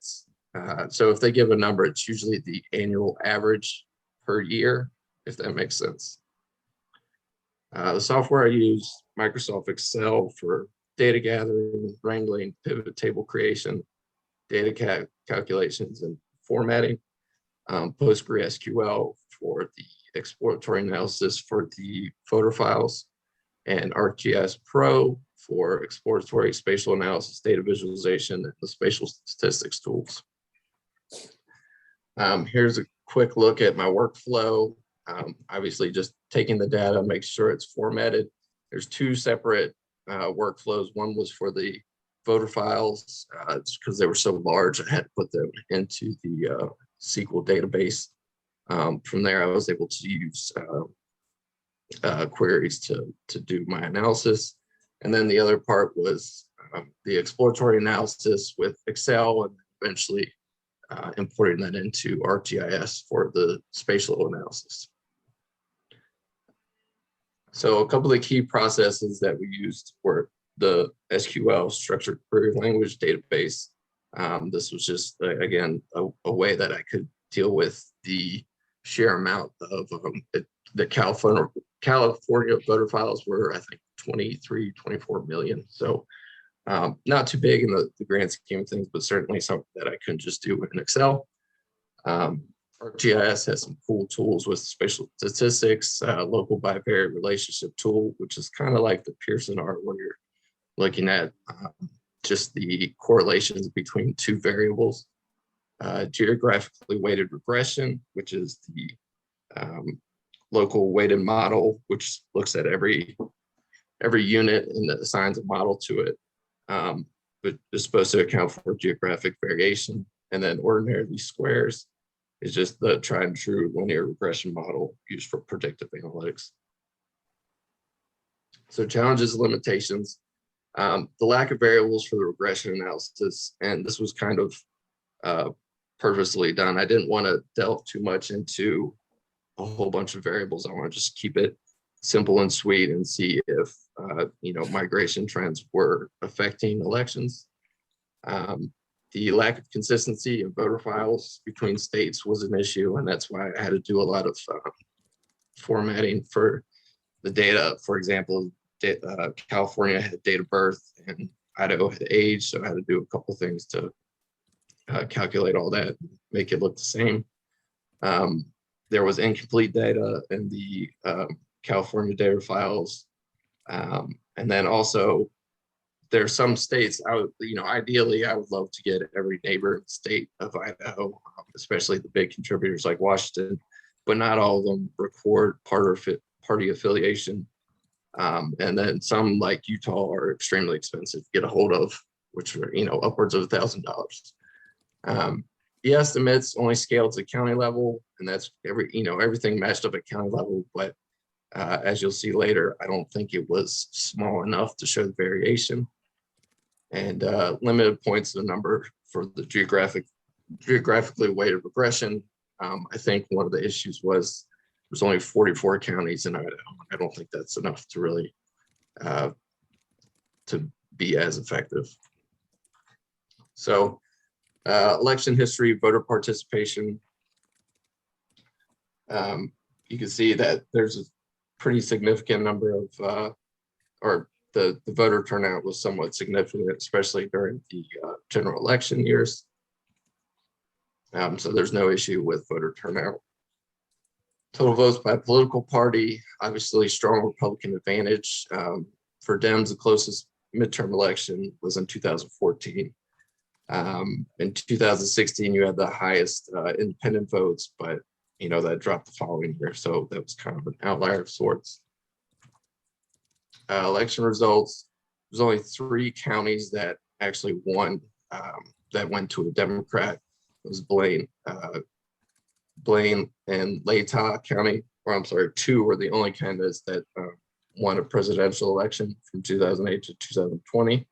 so if they give a number, it's usually the annual average per year, if that makes sense. The software I use, Microsoft Excel for data gathering, wrangling, pivot table creation, data calculations and formatting, PostgreSQL for the exploratory analysis for the voter files, and ArcGIS Pro for exploratory spatial analysis, data visualization, and the spatial statistics tools. Here's a quick look at my workflow. Obviously, just taking the data, make sure it's formatted. There's two separate workflows. One was for the voter files, because they were so large, I had to put them into the SQL database. From there, I was able to use queries to do my analysis. And then the other part was the exploratory analysis with Excel, and eventually importing that into ArcGIS for the spatial analysis. So a couple of the key processes that we used were the SQL, Structured Query Language Database. This was just, again, a way that I could deal with the sheer amount of the California voter files were, I think, 23, 24 million. So not too big in the grand scheme of things, but certainly something that I couldn't just do in Excel. ArcGIS has some cool tools with spatial statistics, local bivariate relationship tool, which is kind of like the Pearson art, where you're looking at just the correlations between two variables. Geographically weighted regression, which is the local weighted model, which looks at every unit and assigns a model to it, but is supposed to account for geographic variation. And then ordinary least squares is just the tried and true linear regression model used for predictive analytics. So challenges and limitations, the lack of variables for the regression analysis, and this was kind of purposely done. I didn't want to delve too much into a whole bunch of variables. I want to just keep it simple and sweet and see if migration trends were affecting elections. The lack of consistency in voter files between states was an issue, and that's why I had to do a lot of formatting for the data. For example, California had date of birth and Idaho had age, so I had to do a couple things to calculate all that, make it look the same. There was incomplete data in the California data files. And then also there are some states ideally I would love to get every neighbor state of Idaho, especially the big contributors like Washington, but not all of them record party affiliation. And then some like Utah are extremely expensive to get a hold of, which are, upwards of $1,000. The estimates only scale to county level, and that's everything matched up at county level. But as you'll see later, I don't think it was small enough to show the variation. And limited points of the number for the geographically weighted regression. I think one of the issues was there's only 44 counties in Idaho. I don't think that's enough to really to be as effective. So election history, voter participation. You can see that there's a pretty significant number of, the voter turnout was somewhat significant, especially during the general election years. So there's no issue with voter turnout. Total votes by political party, obviously strong Republican advantage. For Dems, the closest midterm election was in 2014. In 2016, you had the highest independent votes, but that dropped the following year. So that was kind of an outlier of sorts. Election results, there's only 3 counties that actually won, that went to a Democrat. It was Blaine and Latah County, or I'm sorry, 2 were the only candidates that won a presidential election from 2008 to 2020.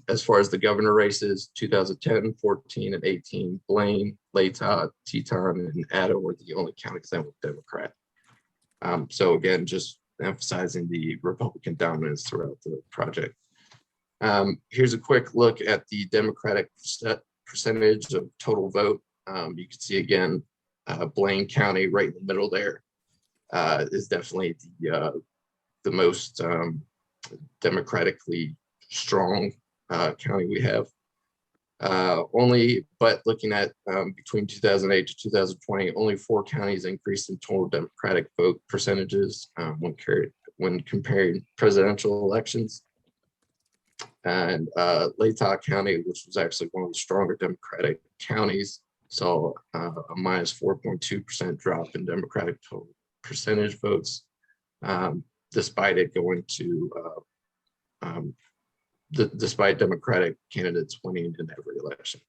As far as the governor races, 2010, 14, and 18, Blaine, Latah, Teton, and Ada were the only counties that were Democrat. So again, just emphasizing the Republican dominance throughout the project. Here's a quick look at the Democratic percentage of total vote. You can see again, Blaine County right in the middle there is definitely the most democratically strong county we have. But looking at between 2008 to 2020, only 4 counties increased in total Democratic vote percentages when comparing presidential elections. And Latah County, which was actually one of the stronger Democratic counties, saw a minus 4.2% drop in Democratic total percentage votes, despite it going to despite Democratic candidates winning in every election.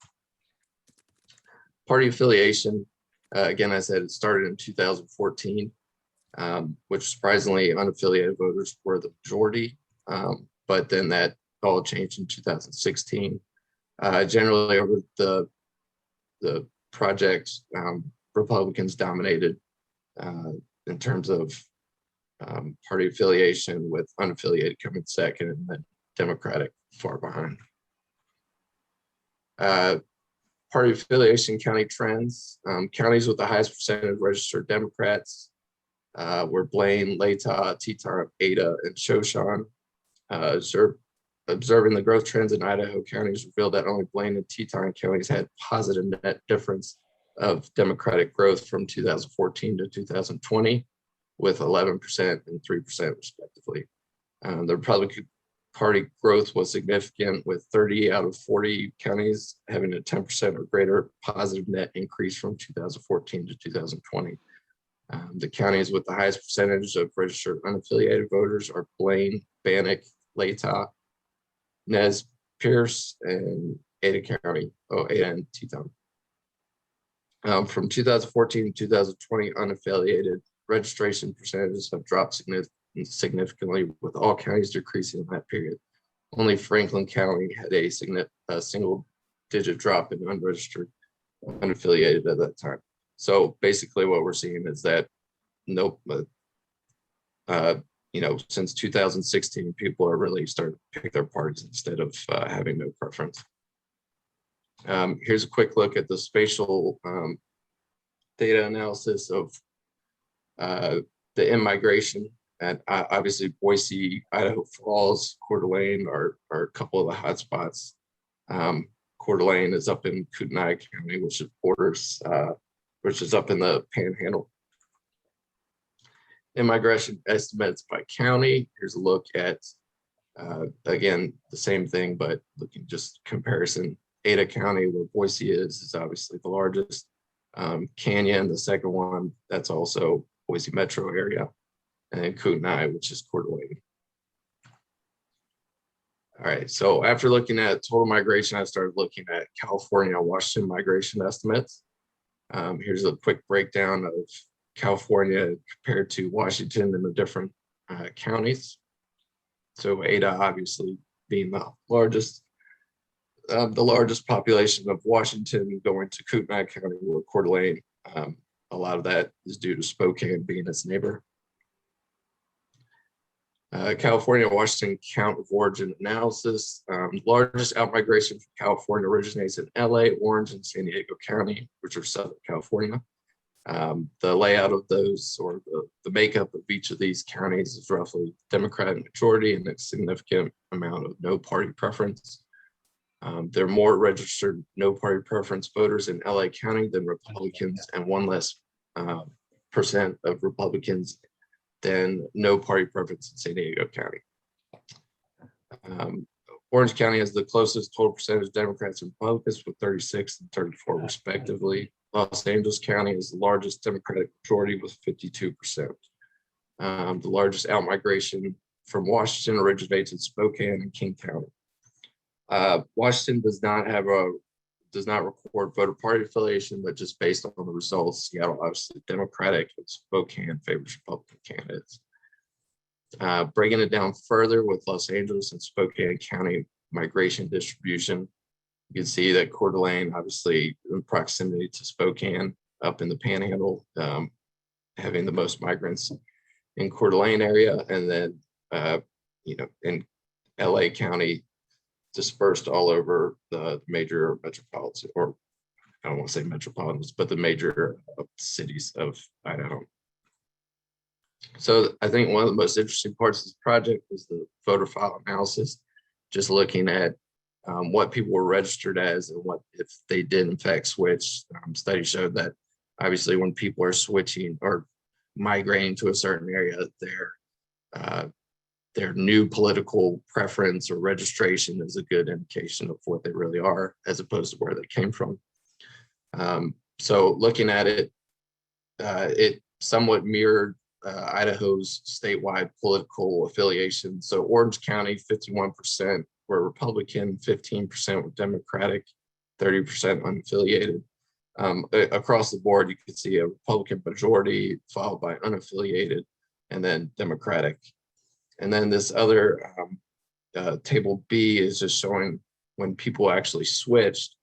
Party affiliation, again, I said it started in 2014, which surprisingly unaffiliated voters were the majority, but then that all changed in 2016. Generally over the project, Republicans dominated in terms of party affiliation, with unaffiliated coming second, and then Democratic far behind. Party affiliation county trends. Counties with the highest percentage of registered Democrats were Blaine, Latah, Teton, Ada, and Shoshone. Observing the growth trends in Idaho counties revealed that only Blaine and Teton counties had positive net difference of Democratic growth from 2014 to 2020, with 11% and 3% respectively. The Republican Party growth was significant, with 30 out of 40 counties having a 10% or greater positive net increase from 2014 to 2020. The counties with the highest percentage of registered unaffiliated voters are Blaine, Bannock, Latah, Nez Perce, and Ada County, Ada and Teton. From 2014 to 2020, unaffiliated registration percentages have dropped significantly, with all counties decreasing in that period. Only Franklin County had a single-digit drop in unregistered, unaffiliated at that time. So basically, what we're seeing is that since 2016, people are really starting to pick their parties instead of having no preference. Here's a quick look at the spatial data analysis of the in-migration. And obviously Boise, Idaho Falls, Coeur d'Alene are a couple of the hotspots. Coeur d'Alene is up in Kootenai County, which is up in the Panhandle. In-migration estimates by county. Here's a look at, again, the same thing, but looking just comparison. Ada County, where Boise is obviously the largest. Canyon, the second one, that's also Boise metro area. And then Kootenai, which is Coeur d'Alene. All right, so after looking at total migration, I started looking at California and Washington migration estimates. Here's a quick breakdown of California compared to Washington and the different counties. So Ada obviously being the largest population of Washington, going to Kootenai County or Coeur d'Alene. A lot of that is due to Spokane being its neighbor. California, Washington count of origin analysis. Largest outmigration from California originates in LA, Orange, and San Diego County, which are Southern California. The layout of those, or the makeup of each of these counties, is roughly Democratic majority and a significant amount of no party preference. There are more registered no party preference voters in LA County than Republicans, and 1 less percent of Republicans than no party preference in San Diego County. Orange County has the closest total percentage of Democrats and Republicans, with 36 and 34 respectively. Los Angeles County is the largest Democratic majority with 52%. The largest outmigration from Washington originates in Spokane and King County. Washington does not record voter party affiliation, but just based on the results, Seattle obviously Democratic and Spokane favors Republican candidates. Breaking it down further with Los Angeles and Spokane County migration distribution, you can see that Coeur d'Alene, obviously in proximity to Spokane, up in the Panhandle, having the most migrants in Coeur d'Alene area, and then in LA County, dispersed all over the major metropolitan, or I don't want to say metropolitans, but the major cities of Idaho. So I think one of the most interesting parts of this project was the voter file analysis, just looking at what people were registered as and what if they did in fact switch. Studies showed that obviously when people are switching or migrating to a certain area, their new political preference or registration is a good indication of what they really are, as opposed to where they came from. So looking at it, it somewhat mirrored Idaho's statewide political affiliation. So Orange County, 51% were Republican, 15% were Democratic, 30% unaffiliated. Across the board, you could see a Republican majority followed by unaffiliated and then Democratic. And then this other table B is just showing when people actually switched,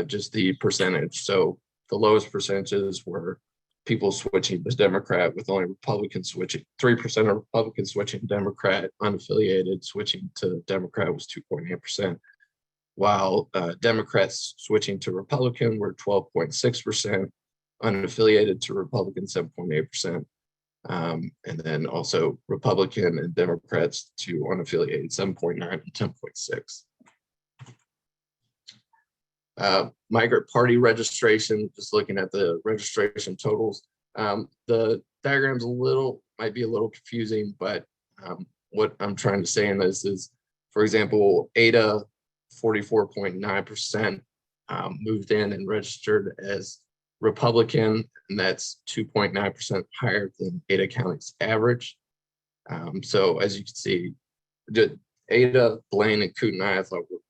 just the percentage. So the lowest percentages were people switching to Democrat, with only Republicans switching, 3% of Republicans switching Democrat, unaffiliated switching to Democrat was 2.8%, while Democrats switching to Republican were 12.6%, unaffiliated to Republican 7.8%. And then also Republican and Democrats to unaffiliated 7.9 and 10.6. Migrant party registration, just looking at the registration totals. The diagram's might be a little confusing, but what I'm trying to say in this is, for example, Ada, 44.9% moved in and registered as Republican, and that's 2.9% higher than Ada County's average. So as you can see, Ada, Blaine, and Kootenai, I thought were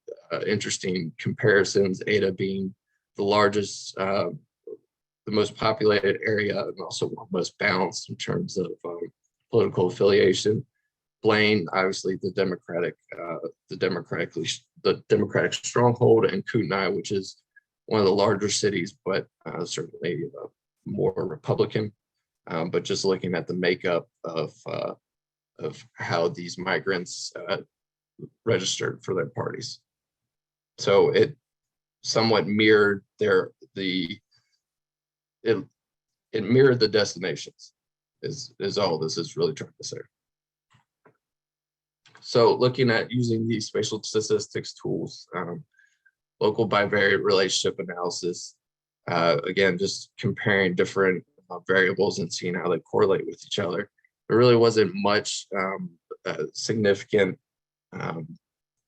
interesting comparisons. Ada being the largest, the most populated area, and also most balanced in terms of political affiliation. Blaine, obviously the Democratic stronghold, and Kootenai, which is one of the larger cities, but certainly more Republican. But just looking at the makeup of how these migrants registered for their parties. So it somewhat mirrored it mirrored the destinations is all this is really trying to say. So looking at using these spatial statistics tools, local bivariate relationship analysis, again, just comparing different variables and seeing how they correlate with each other. There really wasn't much significant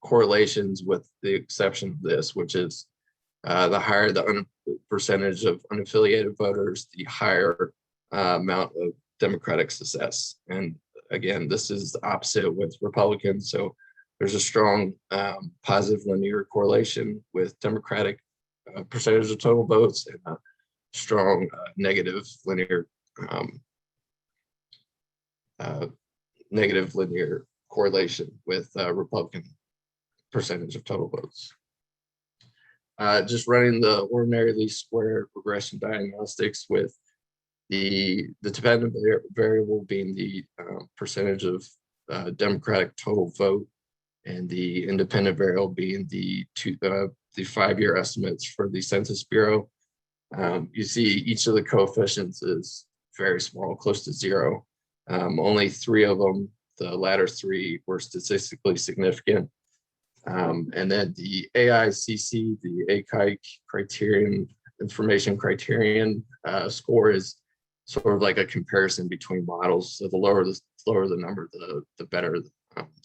correlations, with the exception of this, which is the higher the percentage of unaffiliated voters, the higher amount of Democratic success. And again, this is the opposite with Republicans. So there's a strong positive linear correlation with Democratic percentage of total votes, and a strong negative linear correlation with Republican percentage of total votes. Just running the ordinary least square regression diagnostics, with the dependent variable being the percentage of Democratic total vote, and the independent variable being the 5-year estimates for the Census Bureau. You see each of the coefficients is very small, close to 0. Only 3 of them, the latter 3, were statistically significant. And then the AICC, the ACIC information criterion score is sort of like a comparison between models. So the lower the number, the better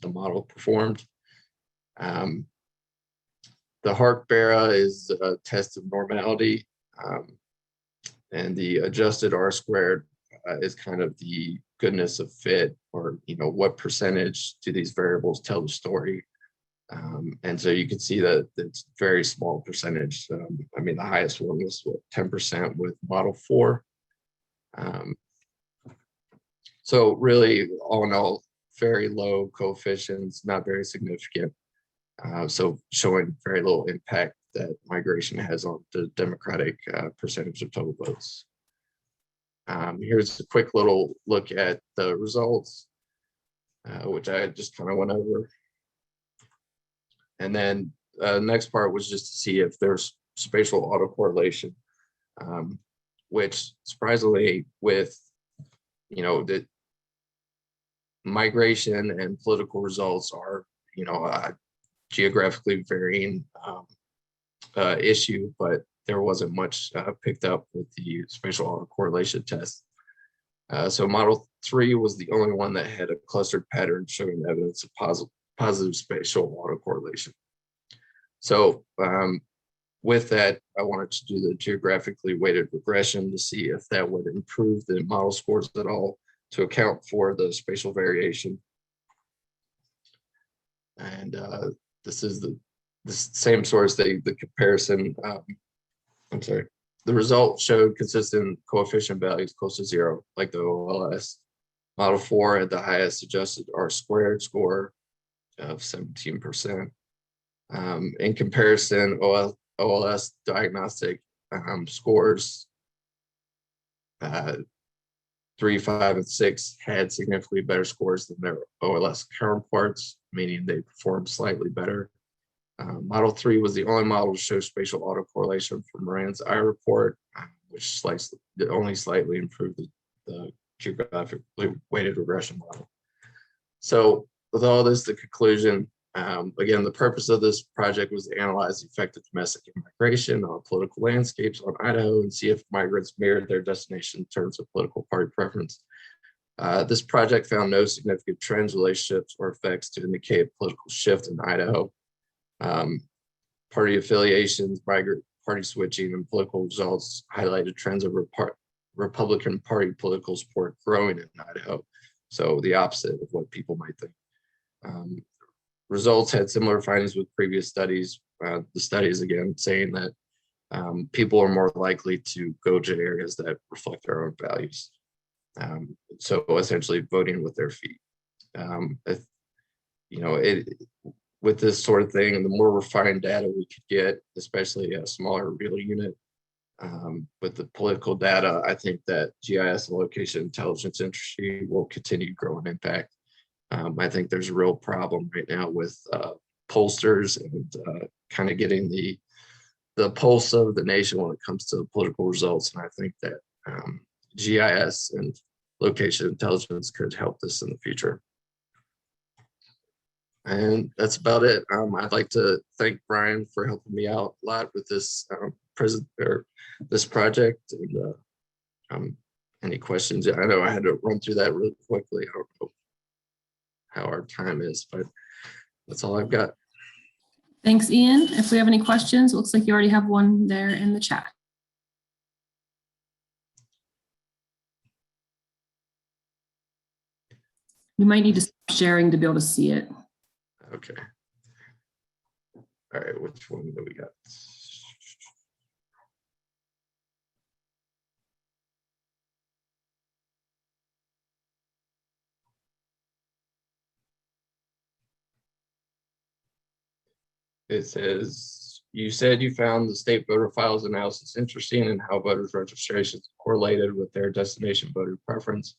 the model performed. The Hark-Bera is a test of normality, and the adjusted R-squared is kind of the goodness of fit, or what percentage do these variables tell the story. And so you can see that it's very small percentage. I mean, the highest one was 10% with model 4. So really, all in all, very low coefficients, not very significant. So showing very little impact that migration has on the Democratic percentage of total votes. Here's a quick little look at the results, which I just kind of went over. And then next part was just to see if there's spatial autocorrelation, which surprisingly with, the migration and political results are, geographically varying issue, but there wasn't much picked up with the spatial autocorrelation test. So model 3 was the only one that had a clustered pattern showing evidence of positive spatial autocorrelation. So with that, I wanted to do the geographically weighted regression to see if that would improve the model scores at all to account for the spatial variation. And this is the same source, the comparison. I'm sorry. The result showed consistent coefficient values close to 0, like the OLS. Model 4 had the highest adjusted R² score of 17%. In comparison, OLS diagnostic scores 3, 5, and 6 had significantly better scores than their OLS counterparts, meaning they performed slightly better. Model 3 was the only model to show spatial autocorrelation from Moran's I report, which only slightly improved the geographically weighted regression model. So with all this, the conclusion, again, the purpose of this project was to analyze the effect of domestic immigration on political landscapes on Idaho and see if migrants mirrored their destination in terms of political party preference. This project found no significant trends, relationships, or effects to indicate a political shift in Idaho. Party affiliations, migrant party switching, and political results highlighted trends of Republican Party political support growing in Idaho. So the opposite of what people might think. Results had similar findings with previous studies. The studies, again, saying that people are more likely to go to areas that reflect their own values. So essentially voting with their feet. With this sort of thing, the more refined data we could get, especially a smaller real unit, with the political data, I think that GIS and location intelligence industry will continue to grow in impact. I think there's a real problem right now with pollsters and kind of getting the pulse of the nation when it comes to political results. And I think that GIS and location intelligence could help this in the future. And that's about it. I'd like to thank Brian for helping me out a lot with this this project. And any questions? I know I had to run through that really quickly. I don't know how our time is, but that's all I've got. Thanks, Ian. If we have any questions, it looks like you already have one there in the chat. You might need to stop sharing to be able to see it. Okay. All right, which one do we got? It says, you said you found the state voter files analysis interesting and how voters' registrations correlated with their destination voter preference.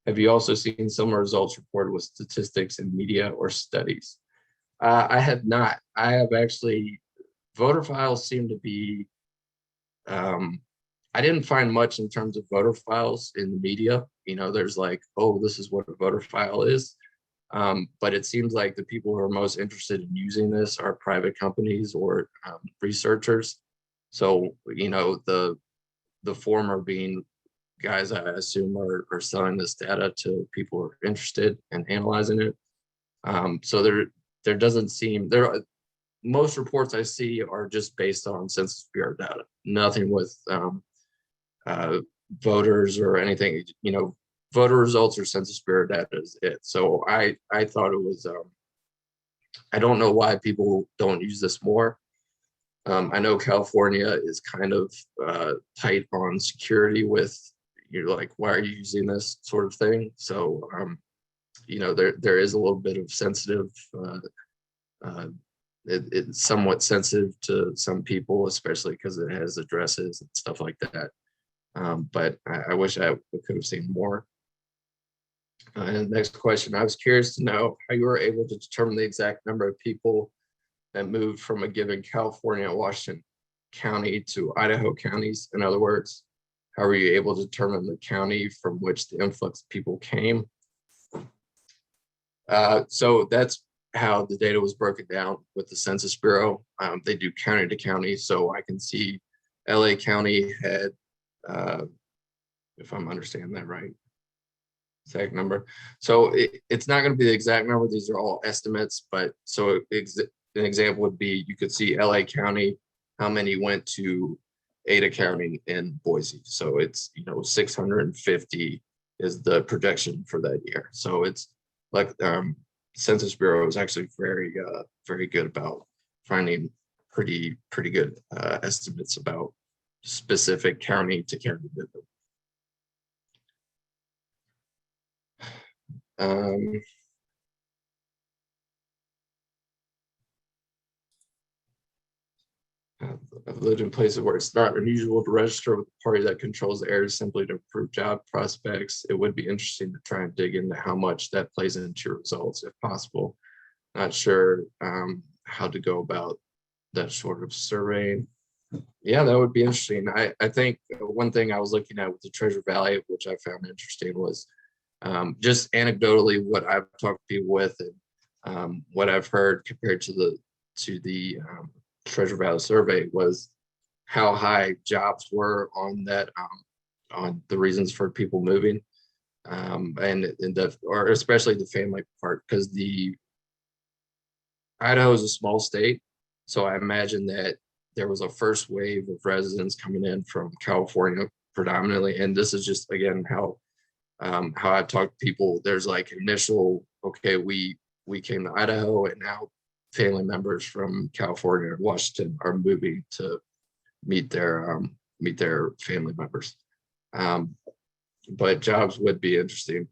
Have you also seen similar results reported with statistics in media or studies? I have not. I have actually, voter files seem to be, I didn't find much in terms of voter files in the media. There's like, oh, this is what a voter file is. But it seems like the people who are most interested in using this are private companies or researchers. So, the former being guys I assume are selling this data to people who are interested in analyzing it. So there doesn't seem, most reports I see are just based on Census Bureau data, nothing with voters or anything, you know, voter results or Census Bureau data is it. So I thought it was, I don't know why people don't use this more. I know California is kind of tight on security with, you're like, why are you using this sort of thing? So, you know, there is a little bit of sensitive, it's somewhat sensitive to some people, especially because it has addresses and stuff like that. But I wish I could have seen more. And next question, I was curious to know how you were able to determine the exact number of people that moved from a given California, Washington county to Idaho counties. In other words, how were you able to determine the county from which the influx of people came? So that's how the data was broken down with the Census Bureau. They do county to county. So I can see LA County had, if I'm understanding that right, exact number. So it's not going to be the exact number. These are all estimates, but so an example would be, you could see LA County, how many went to Ada County and Boise. So it's, you know, 650 is the projection for that year. So it's like, Census Bureau is actually very good about finding pretty good estimates about specific county to county. I've lived in places where it's not unusual to register with the party that controls the area simply to improve job prospects. It would be interesting to try and dig into how much that plays into your results, if possible. Not sure how to go about that sort of surveying. Yeah, that would be interesting. I think one thing I was looking at with the Treasure Valley, which I found interesting, was just anecdotally what I've talked to people with and what I've heard compared to the Treasure Valley survey was how high jobs were on that, on the reasons for people moving, or especially the family part, because Idaho is a small state. So I imagine that there was a first wave of residents coming in from California predominantly. And this is just, again, how I talk to people. There's like initial, okay, we came to Idaho, and now family members from California or Washington are moving to meet their family members. But jobs would be interesting.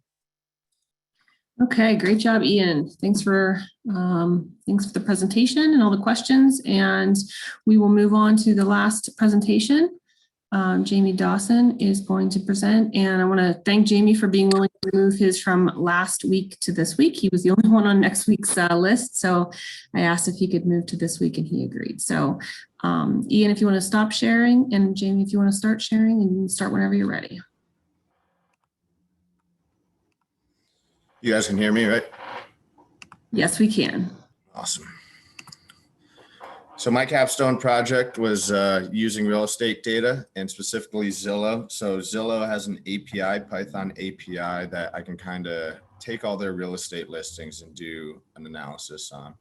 Okay, great job, Ian. Thanks for the presentation and all the questions. And we will move on to the last presentation. Jamie Dawson is going to present, and I want to thank Jamie for being willing to move his from last week to this week. He was the only one on next week's list, so I asked if he could move to this week, and he agreed. So Ian, if you want to stop sharing, and Jamie, if you want to start sharing, and you can start whenever you're ready. You guys can hear me, right? Yes, we can. Awesome. So my capstone project was using real estate data and specifically Zillow. So Zillow has an API, Python API, that I can kind of take all their real estate listings and do an analysis on.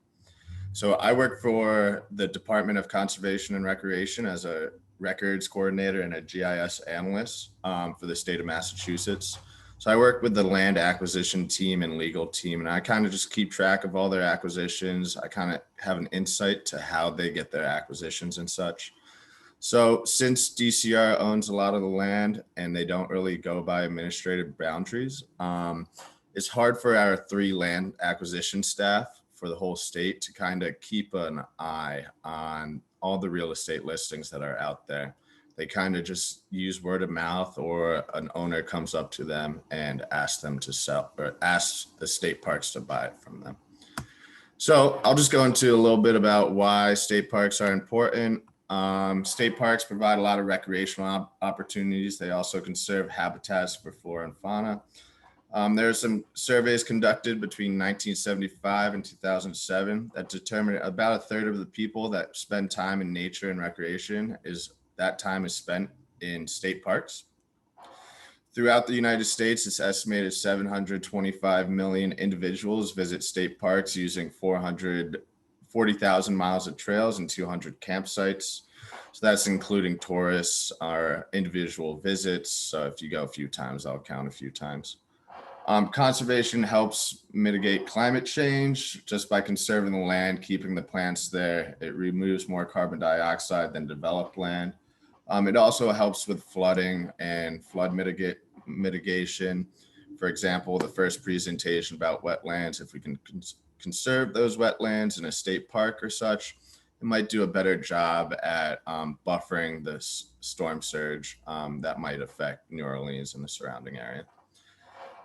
So I work for the Department of Conservation and Recreation as a records coordinator and a GIS analyst for the state of Massachusetts. So I work with the land acquisition team and legal team, and I kind of just keep track of all their acquisitions. I kind of have an insight to how they get their acquisitions and such. So since DCR owns a lot of the land and they don't really go by administrative boundaries, it's hard for our 3 land acquisition staff for the whole state to kind of keep an eye on all the real estate listings that are out there. They kind of just use word of mouth, or an owner comes up to them and asks them to sell, or asks the state parks to buy it from them. So I'll just go into a little bit about why state parks are important. State parks provide a lot of recreational opportunities. They also conserve habitats for flora and fauna. There are some surveys conducted between 1975 and 2007 that determined about a third of the people that spend time in nature and recreation that time is spent in state parks. Throughout the United States, it's estimated 725 million individuals visit state parks using 440,000 miles of trails and 200 campsites. So that's including tourists or individual visits. So if you go a few times, I'll count a few times. Conservation helps mitigate climate change just by conserving the land, keeping the plants there. It removes more carbon dioxide than developed land. It also helps with flooding and flood mitigation. For example, the first presentation about wetlands, if we can conserve those wetlands in a state park or such, it might do a better job at buffering the storm surge that might affect New Orleans and the surrounding area.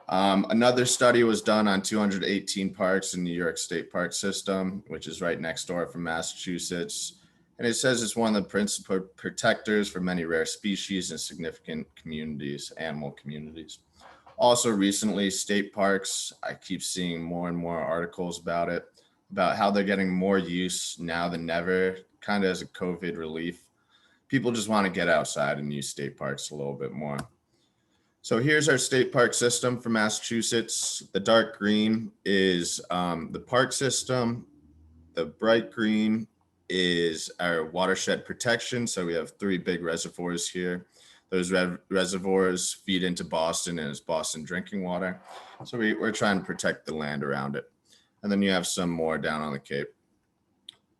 Another study was done on 218 parks in New York State Park System, which is right next door from Massachusetts. And it says it's one of the principal protectors for many rare species and significant communities, animal communities. Also recently, state parks, I keep seeing more and more articles about it, about how they're getting more use now than never, kind of as a COVID relief. People just want to get outside and use state parks a little bit more. So here's our state park system for Massachusetts. The dark green is the park system. The bright green is our watershed protection. So we have 3 big reservoirs here. Those reservoirs feed into Boston and it's Boston drinking water. So we're trying to protect the land around it. And then you have some more down on the Cape.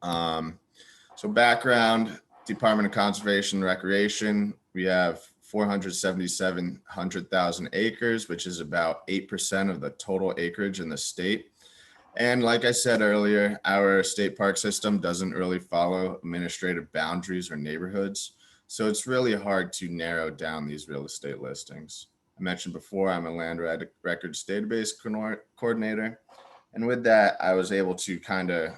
So background, Department of Conservation and Recreation, we have 477,000 acres, which is about 8% of the total acreage in the state. And like I said earlier, our state park system doesn't really follow administrative boundaries or neighborhoods. So it's really hard to narrow down these real estate listings. I mentioned before, I'm a land records database coordinator. And with that, I was able to kind of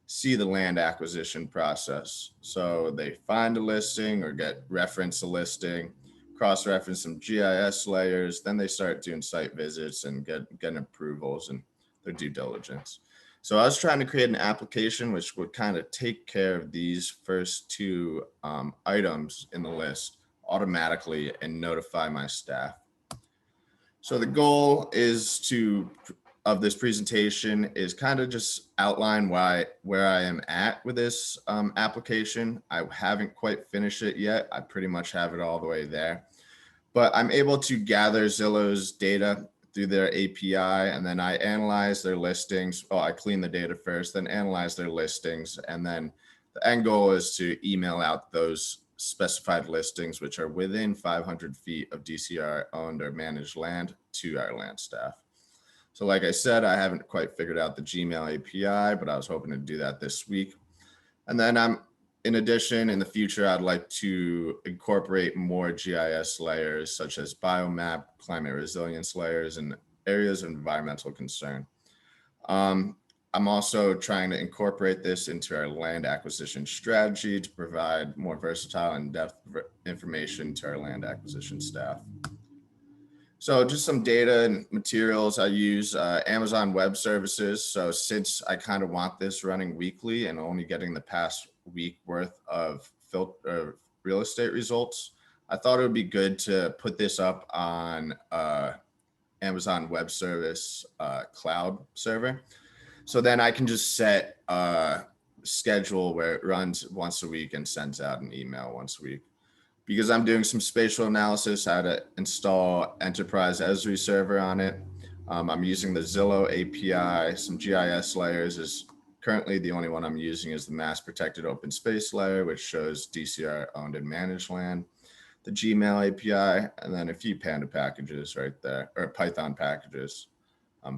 see the land acquisition process. So they find a listing or get reference a listing, cross-reference some GIS layers, then they start doing site visits and getting approvals and their due diligence. So I was trying to create an application which would kind of take care of these first 2 items in the list automatically and notify my staff. So the goal of this presentation is kind of just outline where I am at with this application. I haven't quite finished it yet. I pretty much have it all the way there, but I'm able to gather Zillow's data through their API, and then I analyze their listings. I clean the data first, then analyze their listings. And then the end goal is to email out those specified listings, which are within 500 feet of DCR owned or managed land, to our land staff. So like I said, I haven't quite figured out the Gmail API, but I was hoping to do that this week. And then in addition, in the future, I'd like to incorporate more GIS layers such as biomap, climate resilience layers, and areas of environmental concern. I'm also trying to incorporate this into our land acquisition strategy to provide more versatile and in-depth information to our land acquisition staff. So just some data and materials. I use Amazon Web Services. So since I kind of want this running weekly and only getting the past week worth of real estate results, I thought it would be good to put this up on Amazon Web Service cloud server. So then I can just set a schedule where it runs once a week and sends out an email once a week. Because I'm doing some spatial analysis, how to install Enterprise Esri server on it. I'm using the Zillow API, some GIS layers is currently the only one I'm using is the mass protected open space layer, which shows DCR owned and managed land, the Gmail API, and then a few Panda packages right there, or Python packages,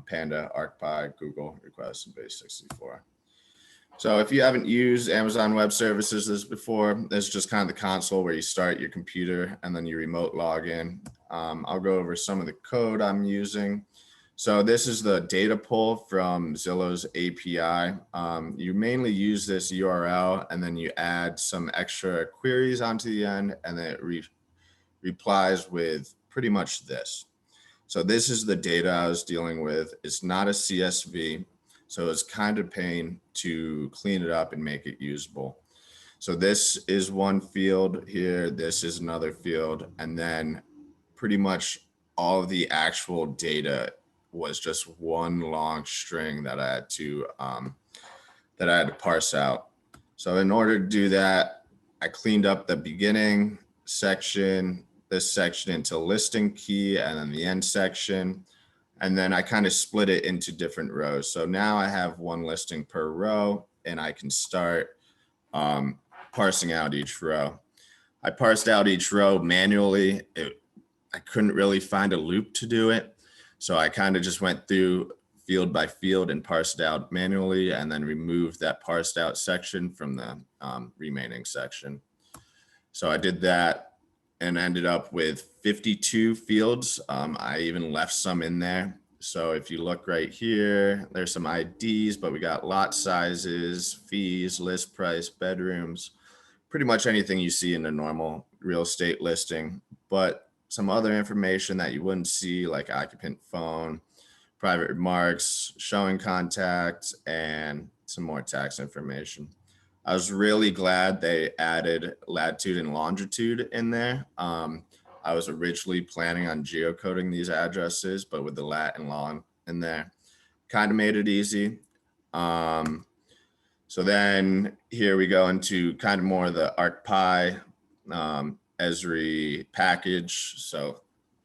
Panda, ArcPy, Google requests, and Base64. So if you haven't used Amazon Web Services before, there's just kind of the console where you start your computer and then you remote log in. I'll go over some of the code I'm using. So this is the data pull from Zillow's API. You mainly use this URL and then you add some extra queries onto the end, and then it replies with pretty much this. So this is the data I was dealing with. It's not a CSV. So it's kind of pain to clean it up and make it usable. So this is one field here. This is another field. And then pretty much all of the actual data was just one long string that I had to parse out. So in order to do that, I cleaned up the beginning section, this section into listing key, and then the end section. And then I kind of split it into different rows. So now I have one listing per row, and I can start parsing out each row. I parsed out each row manually. I couldn't really find a loop to do it. So I kind of just went through field by field and parsed out manually, and then removed that parsed out section from the remaining section. So I did that and ended up with 52 fields. I even left some in there. So if you look right here, there's some IDs, but we got lot sizes, fees, list price, bedrooms, pretty much anything you see in a normal real estate listing, but some other information that you wouldn't see, like occupant phone, private remarks, showing contact, and some more tax information. I was really glad they added latitude and longitude in there. I was originally planning on geocoding these addresses, but with the lat and long in there, kind of made it easy. So then here we go into kind of more of the ArcPy Esri package. So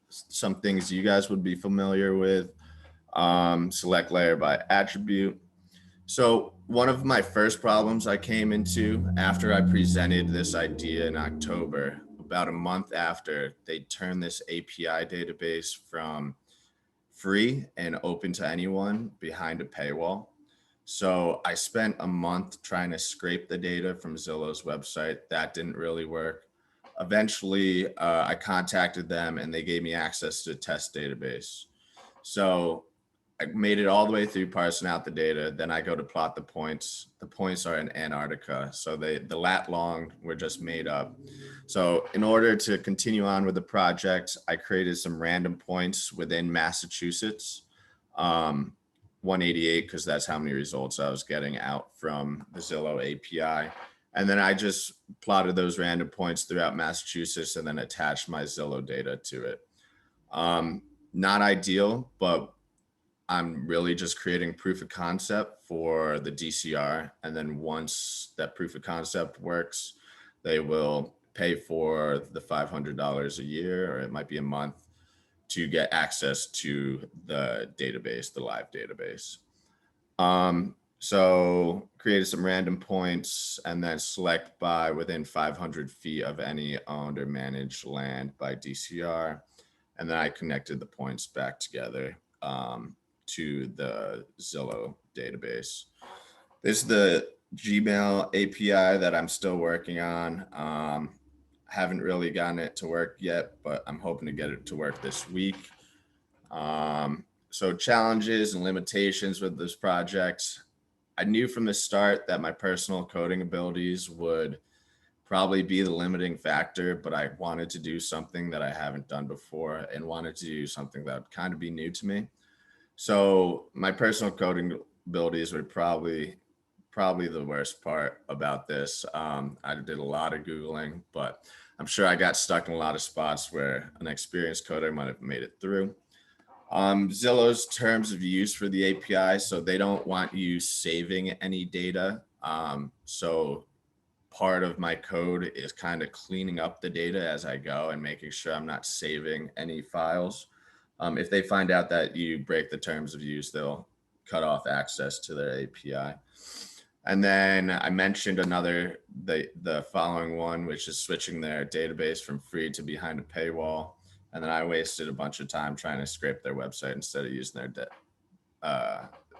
some things you guys would be familiar with. Select layer by attribute. So one of my first problems I came into after I presented this idea in October, about a month after, they turned this API database from free and open to anyone behind a paywall. So I spent a month trying to scrape the data from Zillow's website. That didn't really work. Eventually, I contacted them and they gave me access to a test database. So I made it all the way through parsing out the data. Then I go to plot the points. The points are in Antarctica. So the lat long were just made up. So in order to continue on with the project, I created some random points within Massachusetts, 188, because that's how many results I was getting out from the Zillow API. And then I just plotted those random points throughout Massachusetts and then attached my Zillow data to it. Not ideal, but I'm really just creating proof of concept for the DCR. And then once that proof of concept works, they will pay for the $500 a year, or it might be a month, to get access to the database, the live database. So created some random points and then select by within 500 feet of any owned or managed land by DCR. And then I connected the points back together to the Zillow database. This is the Gmail API that I'm still working on. Haven't really gotten it to work yet, but I'm hoping to get it to work this week. So challenges and limitations with this project. I knew from the start that my personal coding abilities would probably be the limiting factor, but I wanted to do something that I haven't done before and wanted to do something that would kind of be new to me. So my personal coding abilities were probably the worst part about this. I did a lot of Googling, but I'm sure I got stuck in a lot of spots where an experienced coder might have made it through. Zillow's terms of use for the API, so they don't want you saving any data. So part of my code is kind of cleaning up the data as I go and making sure I'm not saving any files. If they find out that you break the terms of use, they'll cut off access to their API. And then I mentioned the following one, which is switching their database from free to behind a paywall. And then I wasted a bunch of time trying to scrape their website instead of using their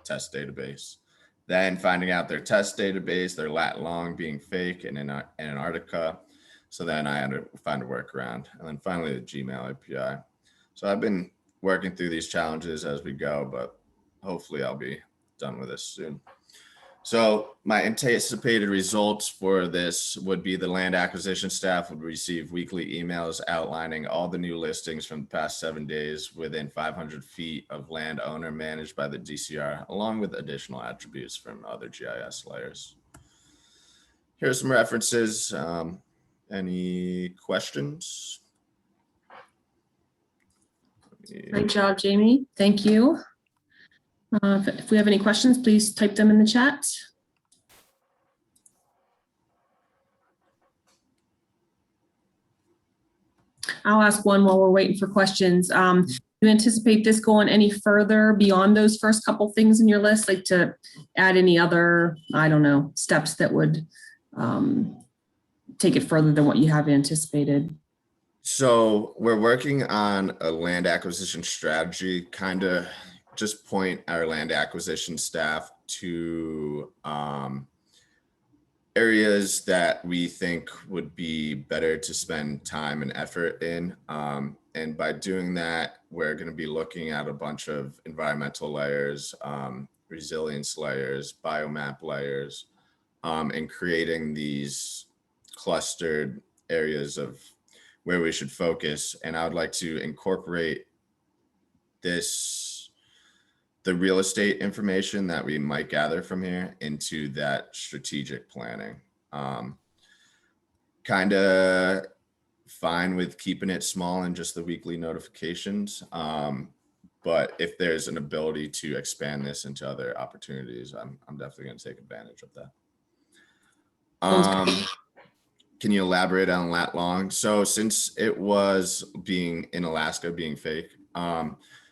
test database. Then finding out their test database, their lat long being fake and in Antarctica. So then I had to find a workaround. And then finally the Gmail API. So I've been working through these challenges as we go, but hopefully I'll be done with this soon. So my anticipated results for this would be the land acquisition staff would receive weekly emails outlining all the new listings from the past 7 days within 500 feet of land owner managed by the DCR, along with additional attributes from other GIS layers. Here's some references. Any questions? Great job, Jamie. Thank you. If we have any questions, please type them in the chat. I'll ask one while we're waiting for questions. Do you anticipate this going any further beyond those first couple things in your list, like to add any other, I don't know, steps that would take it further than what you have anticipated? So we're working on a land acquisition strategy, kind of just point our land acquisition staff to areas that we think would be better to spend time and effort in. And by doing that, we're going to be looking at a bunch of environmental layers, resilience layers, biomap layers, and creating these clustered areas of where we should focus. And I would like to incorporate the real estate information that we might gather from here into that strategic planning. Kind of fine with keeping it small and just the weekly notifications. But if there's an ability to expand this into other opportunities, I'm definitely going to take advantage of that. Can you elaborate on lat long? So since it was being in Alaska, being fake,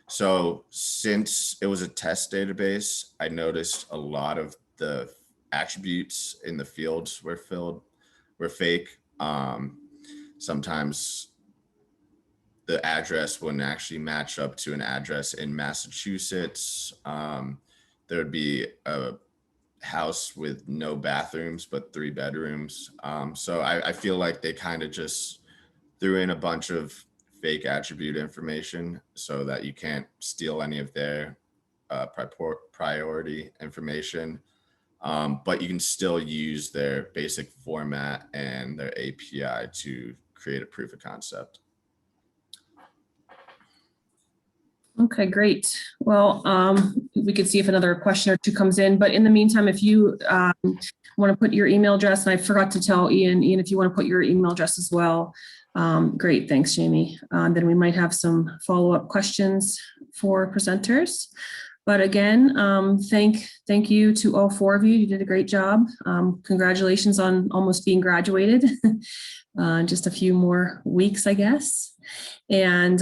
so since it was a test database, I noticed a lot of the attributes in the fields were fake. Sometimes the address wouldn't actually match up to an address in Massachusetts. There would be a house with no bathrooms, but 3 bedrooms. So I feel like they kind of just threw in a bunch of fake attribute information so that you can't steal any of their priority information. But you can still use their basic format and their API to create a proof of concept. Okay, great. Well, we could see if another question or two comes in, but in the meantime, if you want to put your email address, and I forgot to tell Ian, if you want to put your email address as well. Great, thanks, Jamie. Then we might have some follow-up questions for presenters. But again, thank you to all 4 of you. You did a great job. Congratulations on almost being graduated. Just a few more weeks, I guess. And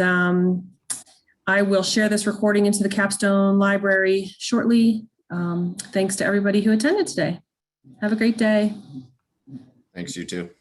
I will share this recording into the Capstone Library shortly. Thanks to everybody who attended today. Have a great day. Thanks, you too.